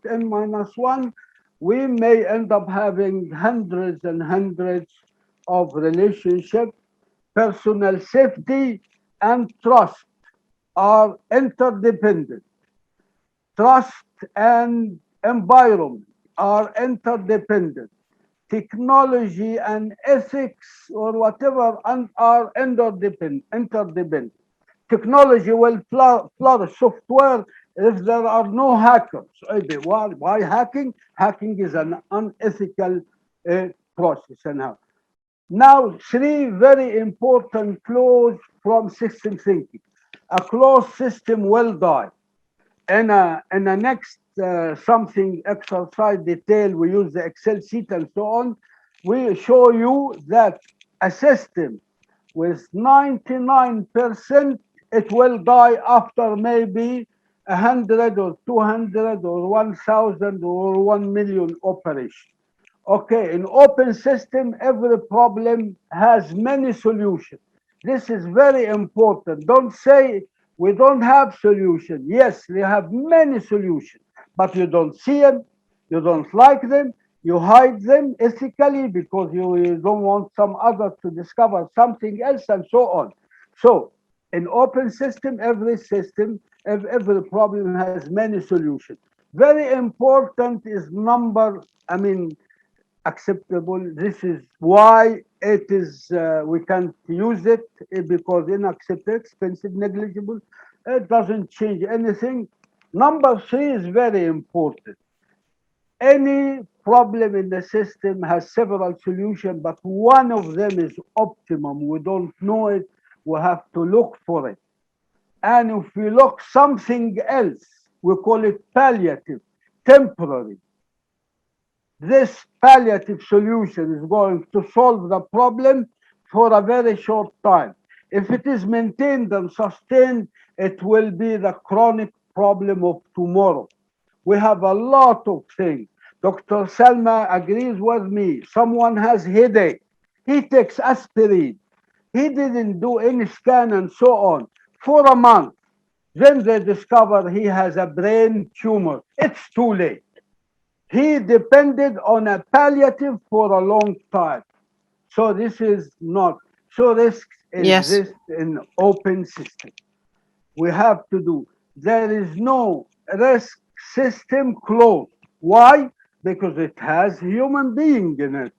n minus 1, we may end up having hundreds and hundreds of relationships. Personal safety and trust are interdependent. Trust and environment are interdependent. Technology and ethics or whatever are interdependent. Technology will flourish. Software if there are no hackers. Why hacking? Hacking is an unethical process. And now, three very important clause from system thinking. A closed system will die. In a next something exercise detail, we use the Excel sheet and so on. We show you that a system with 99%, it will die after maybe 100 or 200 or 1,000 or 1 million operations. Okay, in open system, every problem has many solutions. This is very important. Don't say we don't have solution. Yes, we have many solutions, but you don't see them, you don't like them, you hide them ethically because you don't want some other to discover something else and so on. So in open system, every problem has many solutions. Very important is number, acceptable. This is why it is we can't use it because inacceptable, expensive, negligible. It doesn't change anything. Number three is very important. Any problem in the system has several solutions, but one of them is optimum. We don't know it. We have to look for it. And if we look something else, we call it palliative, temporary. This palliative solution is going to solve the problem for a very short time. If it is maintained and sustained, it will be the chronic problem of tomorrow. We have a lot of things. Dr. Salma agrees with me. Someone has headache. He takes aspirin. He didn't do any scan and so on for a month. Then they discover he has a brain tumor. It's too late. He depended on a palliative for a long time. So this is not. So risks Yes. exist in open system. We have to do. There is no risk system closed. Why? Because it has human being in it.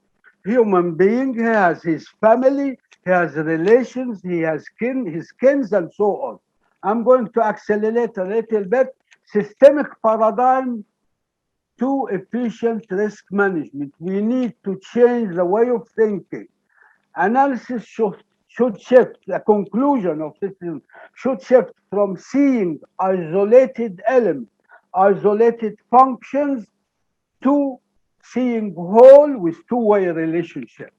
Human being has his family, he has relations, he has his kins, and so on. I'm going to accelerate a little bit. Systemic paradigm to efficient risk management. We need to change the way of thinking. Analysis should shift, the conclusion of system should shift from seeing isolated elements, isolated functions, to seeing whole with two-way relationship.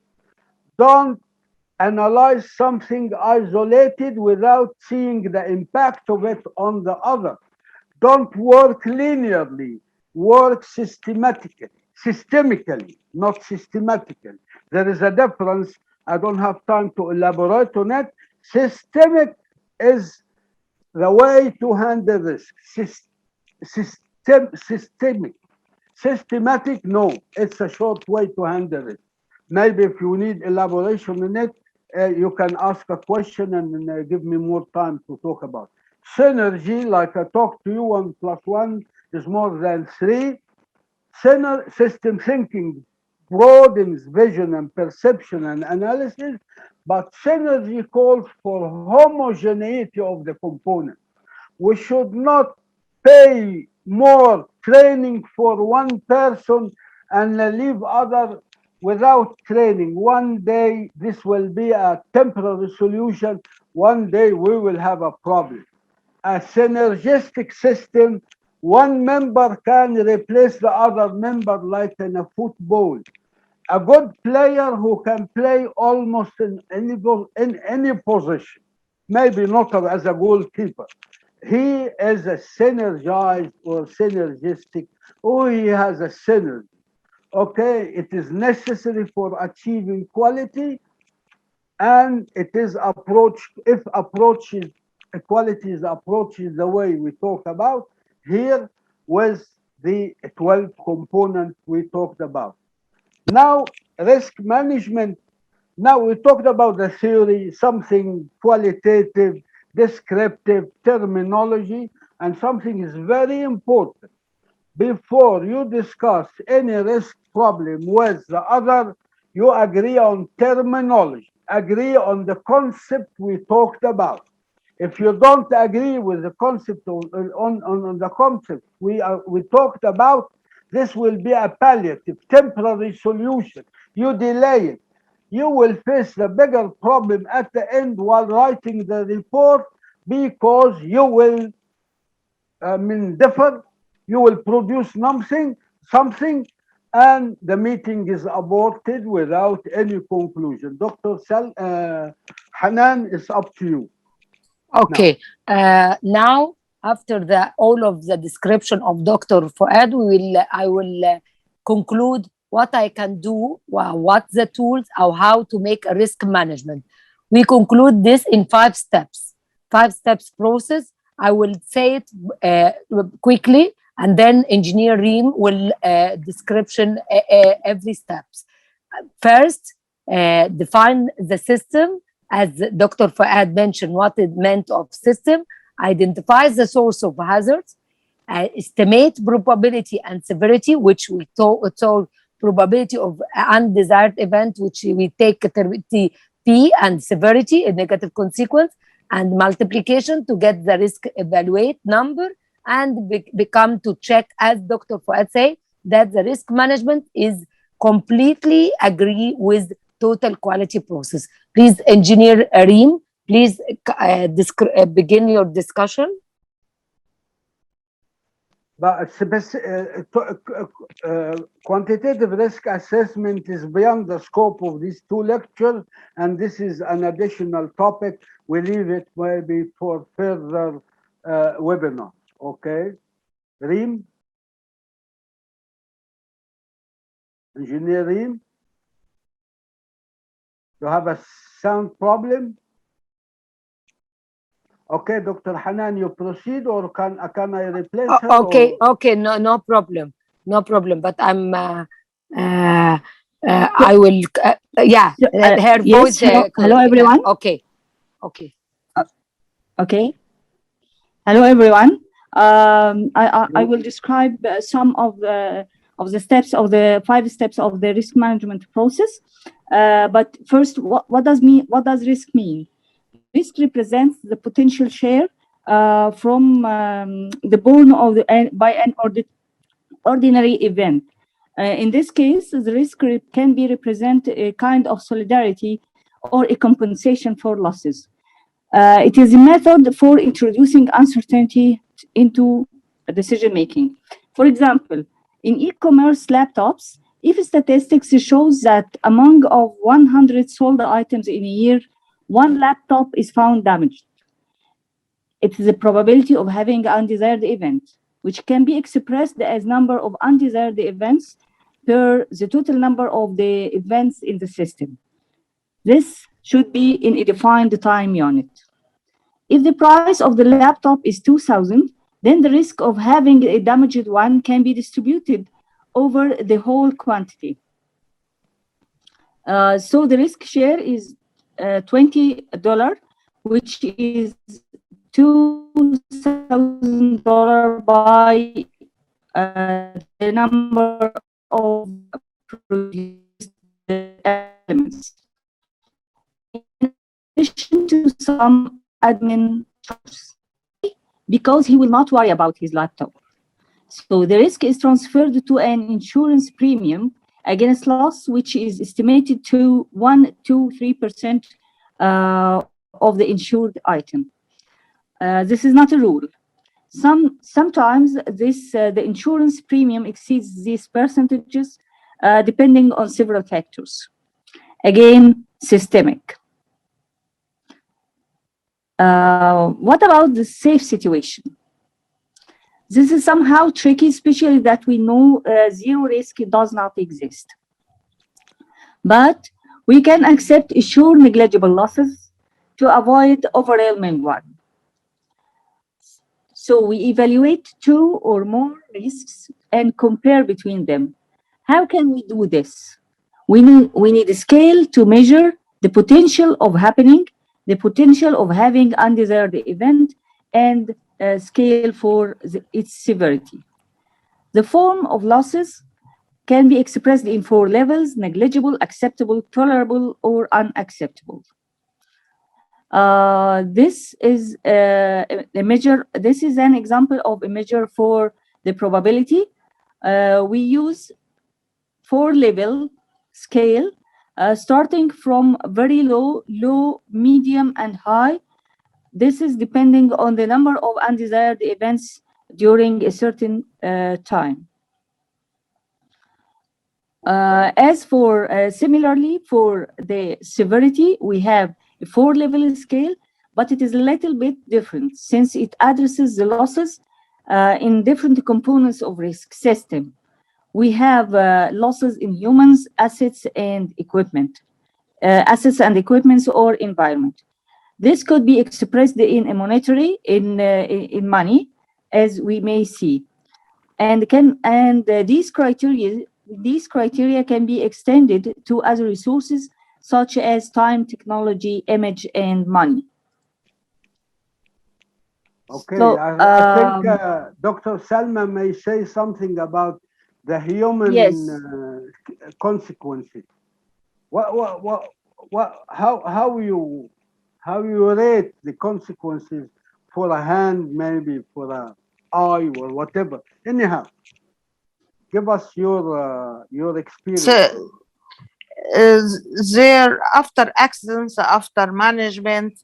Don't analyze something isolated without seeing the impact of it on the other. Don't work linearly, work systemically, not systematically. There is a difference. I don't have time to elaborate on it. Systemic is the way to handle risk. Systemic. Systematic, no. It's a short way to handle it. Maybe if you need elaboration on it, you can ask a question and give me more time to talk about. Synergy, like I talked to you, 1+1 is more than 3. System thinking broadens vision and perception and analysis, but synergy calls for homogeneity of the components. We should not pay more training for one person and leave other without training. One day this will be a temporary solution. One day we will have a problem. A synergistic system, one member can replace the other member like in a football. A good player who can play almost in any position, maybe not as a goalkeeper. He is a synergized or synergistic, or he has a synergy. Okay, it is necessary for achieving quality, and it is approached, if approaches equality is approaches the way we talk about here with the 12 components we talked about. Now, risk management. Now we talked about the theory, something qualitative, descriptive, terminology, and something is very important. Before you discuss any risk problem with the other, you agree on terminology, agree on the concept we talked about. If you don't agree with the concept on the concept we talked about, this will be a palliative, temporary solution. You delay it. You will face the bigger problem at the end while writing the report, because you will differ, you will produce something, and the meeting is aborted without any conclusion. Hanan, it's up to you. Okay. Now, after all of the description of Dr. Fouad, I will conclude what I can do, what the tools, or how to make a risk management. We conclude this in 5 steps. 5 steps process. I will say it quickly, and then Engineer Reem will description every steps. First, define the system, as Dr. Fouad mentioned, what it meant of system, identifies the source of hazards, estimate probability and severity, which we told probability of undesired event, which we take P, and severity, a negative consequence, and multiplication to get the risk evaluate number, and become to check, as Dr. Fouad say, that the risk management is completely agree with total quality process. Please, Engineer Reem, please begin your discussion. But quantitative risk assessment is beyond the scope of these 2 lectures, and this is an additional topic. We leave it maybe for further webinar. Okay, Reem? Engineer Reem? You have a sound problem? Okay, Dr. Hanan, you proceed, or can I replace her? Okay, no problem. But I'm, I will, her voice. Yes, hello everyone. Okay. Okay. Hello everyone. I will describe some of the steps of the 5 steps of the risk management process. But first, what does risk mean? Risk represents the potential share from the born of by an ordinary event. In this case, the risk can be represent a kind of solidarity or a compensation for losses. It is a method for introducing uncertainty into decision making. For example, in e-commerce laptops, if statistics shows that among of 100 sold items in a year, 1 laptop is found damaged, it is the probability of having undesired event, which can be expressed as number of undesired events per the total number of the events in the system. This should be in a defined time unit. If the price of the laptop is 2,000, then the risk of having a damaged one can be distributed over the whole quantity. So the risk share is $20, which is $2,000 by the number of produced elements. In addition to some admin charges, because he will not worry about his laptop. So the risk is transferred to an insurance premium against loss, which is estimated to 1 to 3% of the insured item. This is not a rule. Sometimes the insurance premium exceeds these percentages depending on several factors. Again, systemic. What about the safe situation? This is somehow tricky, especially that we know zero risk does not exist. But we can accept assure negligible losses to avoid overwhelming one. So we evaluate 2 or more risks and compare between them. How can we do this? We need a scale to measure the potential of happening, the potential of having undesired event, and a scale for its severity. The form of losses can be expressed in 4 levels: negligible, acceptable, tolerable, or unacceptable. This is a measure. This is an example of a measure for the probability. We use 4-level scale, starting from very low, medium, and high. This is depending on the number of undesired events during a certain time. As for similarly for the severity, we have a 4-level scale, but it is a little bit different since it addresses the losses in different components of risk system. We have losses in humans, assets, and equipment, or environment. This could be expressed in a monetary, in money, as we may see, and these criteria can be extended to other resources such as time, technology, image, and money. Okay, So, I think Dr. Salma may say something about the human yes. consequences. How you rate the consequences for a hand, maybe for a eye or whatever. Anyhow, give us your experience. So, there after accidents, after management,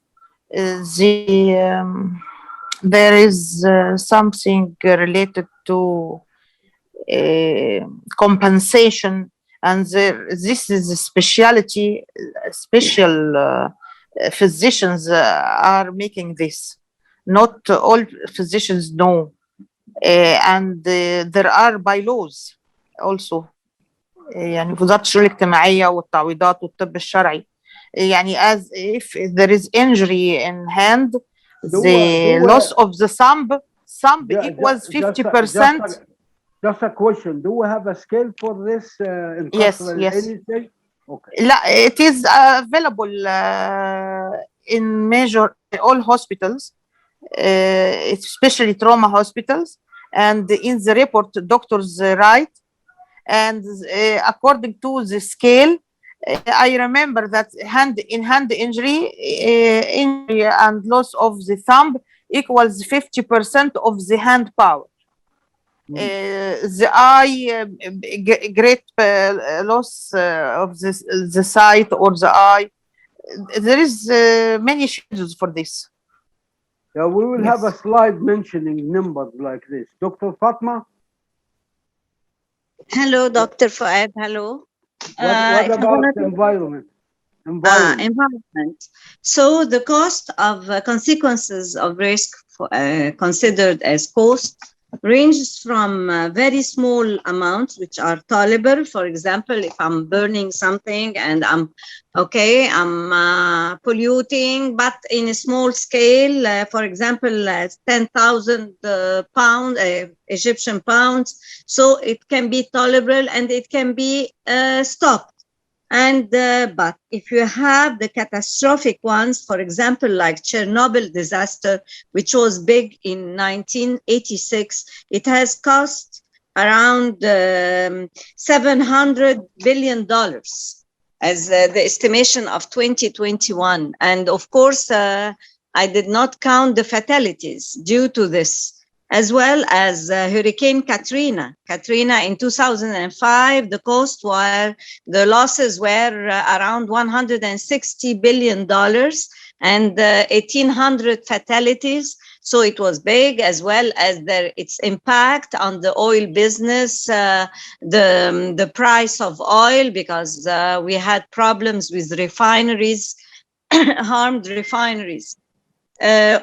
there is something related to compensation, and this is a specialty. Special physicians are making this. Not all physicians know, and there are bylaws also. يعني في وزارة الشؤون الاجتماعية والتعويضات والطب الشرعي. يعني as if there is injury in hand, the loss of the thumb equals 50%. Just a question. Do we have a scale for this in Yes, Qatar? yes. Anything? Okay. It is available in major all hospitals, especially trauma hospitals, and in the report doctors write. And according to the scale, I remember that hand injury and loss of the thumb equals 50% of the hand power. The eye, great loss of the sight or the eye. There is many schedules for this. Yeah, we will have a slide mentioning numbers like this. Dr. Fatma? Hello, Dr. Fouad. Hello. What about environment? Environment. So the cost of consequences of risk considered as cost ranges from very small amounts, which are tolerable. For example, if I'm burning something and I'm polluting, but in a small scale, for example, 10,000 pounds, Egyptian pounds. So it can be tolerable and it can be stopped. And but if you have the catastrophic ones, for example, like Chernobyl disaster, which was big in 1986, it has cost around $700 billion as the estimation of 2021. And of course, I did not count the fatalities due to this, as well as Hurricane Katrina. Katrina in 2005, the losses were around $160 billion and 1,800 fatalities. So it was big, as well as its impact on the oil business, the price of oil, because we had problems with refineries, harmed refineries.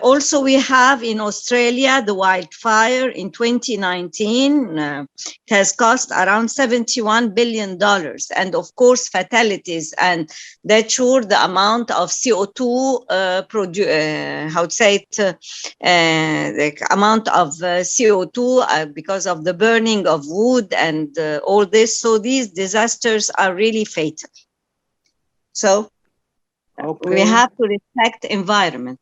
Also, we have in Australia the wildfire in 2019. It has cost around $71 billion. And of course, fatalities. And that sure the amount of CO2, the amount of CO2 because of the burning of wood and all this. So these disasters are really fatal. So we have to respect environment.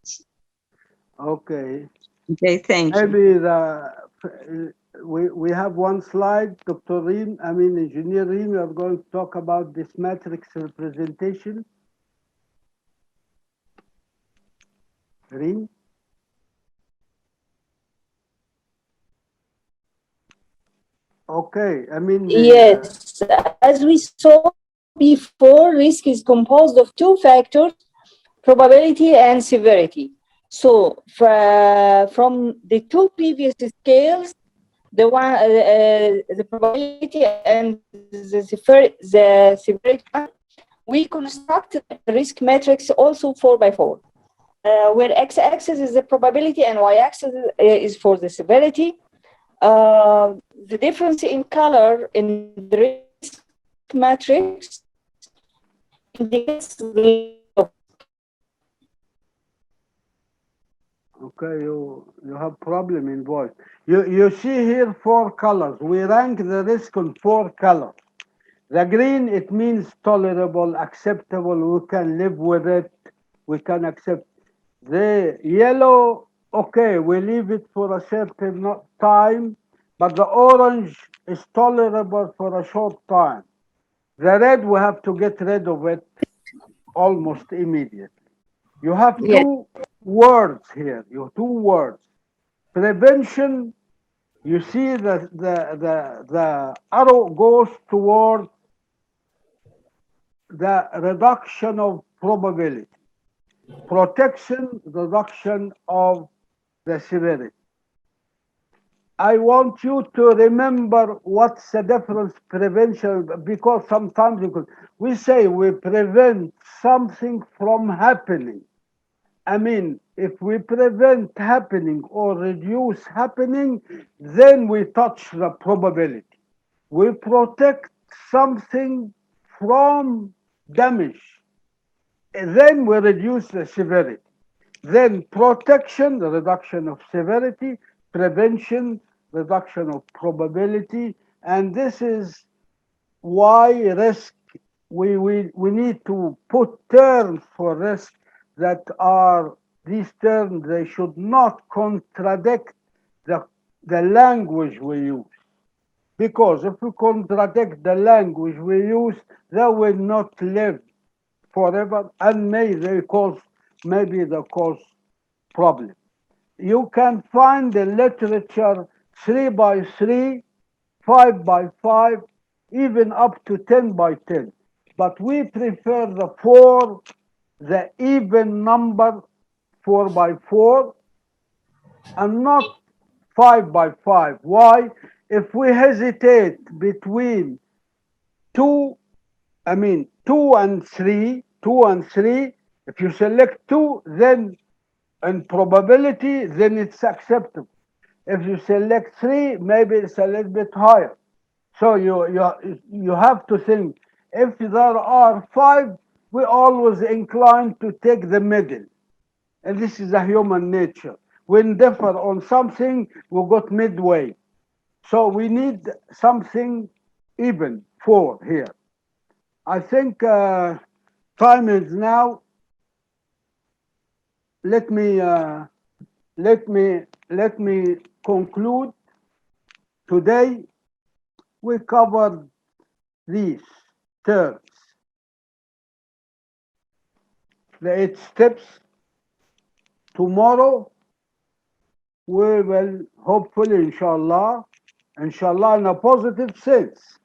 Okay. Okay, thank you. Maybe we have one slide, Dr. Reem, Engineer Reem, you are going to talk about this matrix representation. Green? Okay, I mean Yes, as we saw before, risk is composed of two factors, probability and severity. So from the two previous scales, the probability and the severity one, we construct the risk matrix also 4 by 4, where x-axis is the probability and y-axis is for the severity. The difference in color in the risk matrix indicates the level of. okay, you have problem in voice. You see here 4 colors. We rank the risk on 4 colors. The green, it means tolerable, acceptable, we can live with it, we can accept. The yellow, okay, we leave it for a certain time, but the orange is tolerable for a short time. The red, we have to get rid of it almost immediately. You have Yes. two words here, you have 2 words. Prevention, you see the arrow goes toward the reduction of probability. Protection, reduction of the severity. I want you to remember what's the difference prevention, because sometimes we say we prevent something from happening. I mean, if we prevent happening or reduce happening, then we touch the probability. We protect something from damage, and then we reduce the severity. Then protection, the reduction of severity, prevention, reduction of probability, and this is why risk, we need to put terms for risk that are, these terms, they should not contradict the language we use. Because if we contradict the language we use, they will not live forever, and maybe they cause problem. You can find the literature 3 by 3, 5 by 5, even up to 10 by 10. But we prefer the even number 4 by 4, and not 5 by 5. Why? If we hesitate between 2, I mean 2 and 3, if you select 2, then in probability, then it's acceptable. If you select 3, maybe it's a little bit higher. So you have to think, if there are 5, we always inclined to take the middle. And this is a human nature. When differ on something, we got midway. So we need something even 4 here. I think time is now. Let me let me conclude. Today we covered these terms, the 8 steps. Tomorrow we will hopefully, inshallah, in a positive sense.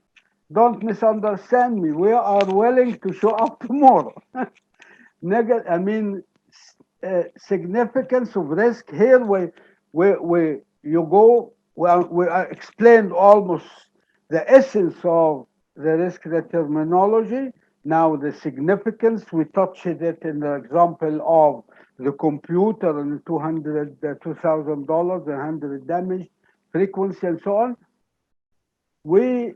Don't misunderstand me. We are willing to show up tomorrow. I mean, significance of risk here. You go. We explained almost the essence of the risk, the terminology. Now the significance, we touched it in the example of the computer and $2,000, 100 damage, frequency, and so on. We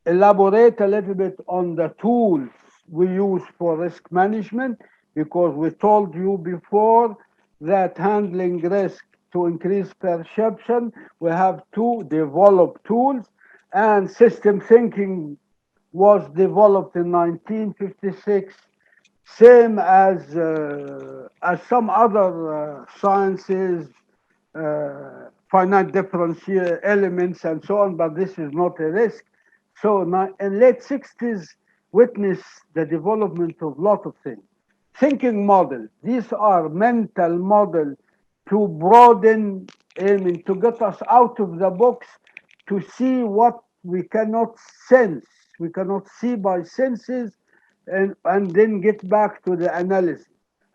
elaborate a little bit on the tools we use for risk management, because we told you before that handling risk to increase perception, we have to develop tools, and system thinking was developed in 1956, same as some other sciences, finite difference elements and so on, but this is not a risk. So in late 60s, witnessed the development of a lot of things. thinking models. These are mental models to broaden, I mean, to get us out of the box, to see what we cannot sense, we cannot see by senses, and then get back to the analysis.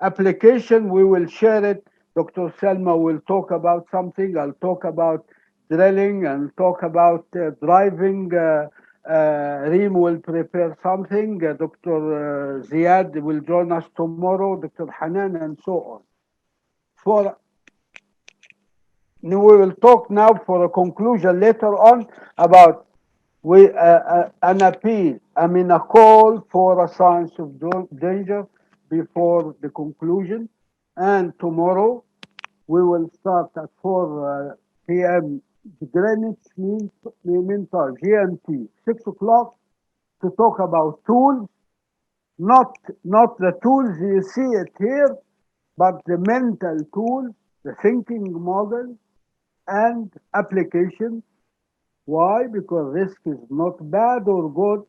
Application, we will share it. Dr. Selma will talk about something. I'll talk about drilling and talk about driving. Reem will prepare something. Dr. Ziad will join us tomorrow. Dr. Hanan, and so on. For we will talk now for a conclusion later on about an appeal, I mean a call for a signs of danger before the conclusion. And tomorrow we will start at 4 p.m. Greenwich Mean Time, GMT, 6 o'clock, to talk about tools, not the tools you see it here, but the mental tools, the thinking model, and application. Why? Because risk is not bad or good.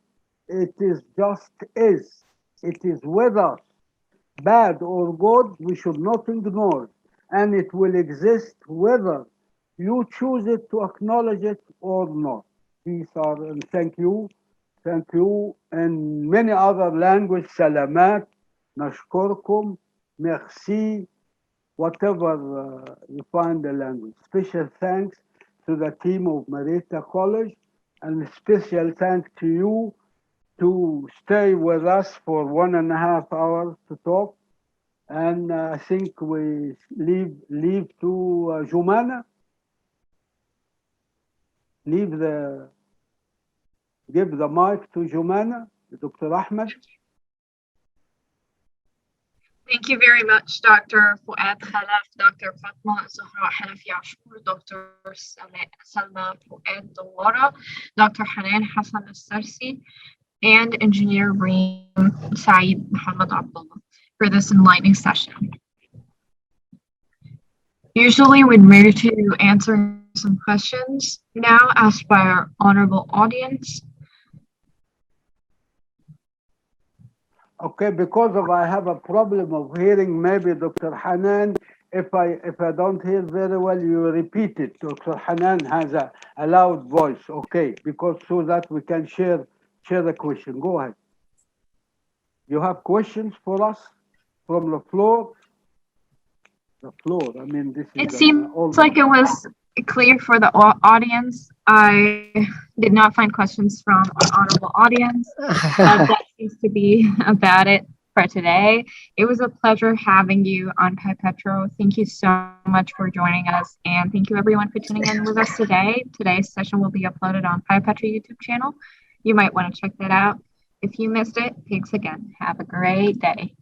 It is just is. It is with us. Bad or good, we should not ignore it. And it will exist whether you choose it to acknowledge it or not. These are, and thank you, and many other language, salamat, nashkurkum, merci, whatever you find the language. Special thanks to the team of Marietta College, and special thanks to you to stay with us for 1.5 hours to talk. And I think we leave to Jumana. Give the mic to Jumana, Dr. Ahmed. Thank you very much, Dr. Fouad Khalaf, Dr. Fatma Zahra Hanafi Ashur, Dr. Salma Fouad Dawara, Dr. Hanan Hassan Al-Sarsi, and Engineer Reem Saeed Muhammad Abdullah for this enlightening session. Usually we'd move to answering some questions now asked by our honorable audience. Okay, because of I have a problem of hearing, maybe Dr. Hanan, if I don't hear very well, you repeat it. Dr. Hanan has a loud voice, okay, because so that we can share the question. Go ahead. You have questions for us from the floor? The floor, I mean, this is... It seems like it was clear for the audience. I did not find questions from our honorable audience. That seems to be about it for today. It was a pleasure having you on Pi Petro. Thank you so much for joining us, and thank you everyone for tuning in with us today. Today's session will be uploaded on Pi Petro YouTube channel. You might want to check that out. If you missed it, thanks again. Have a great day.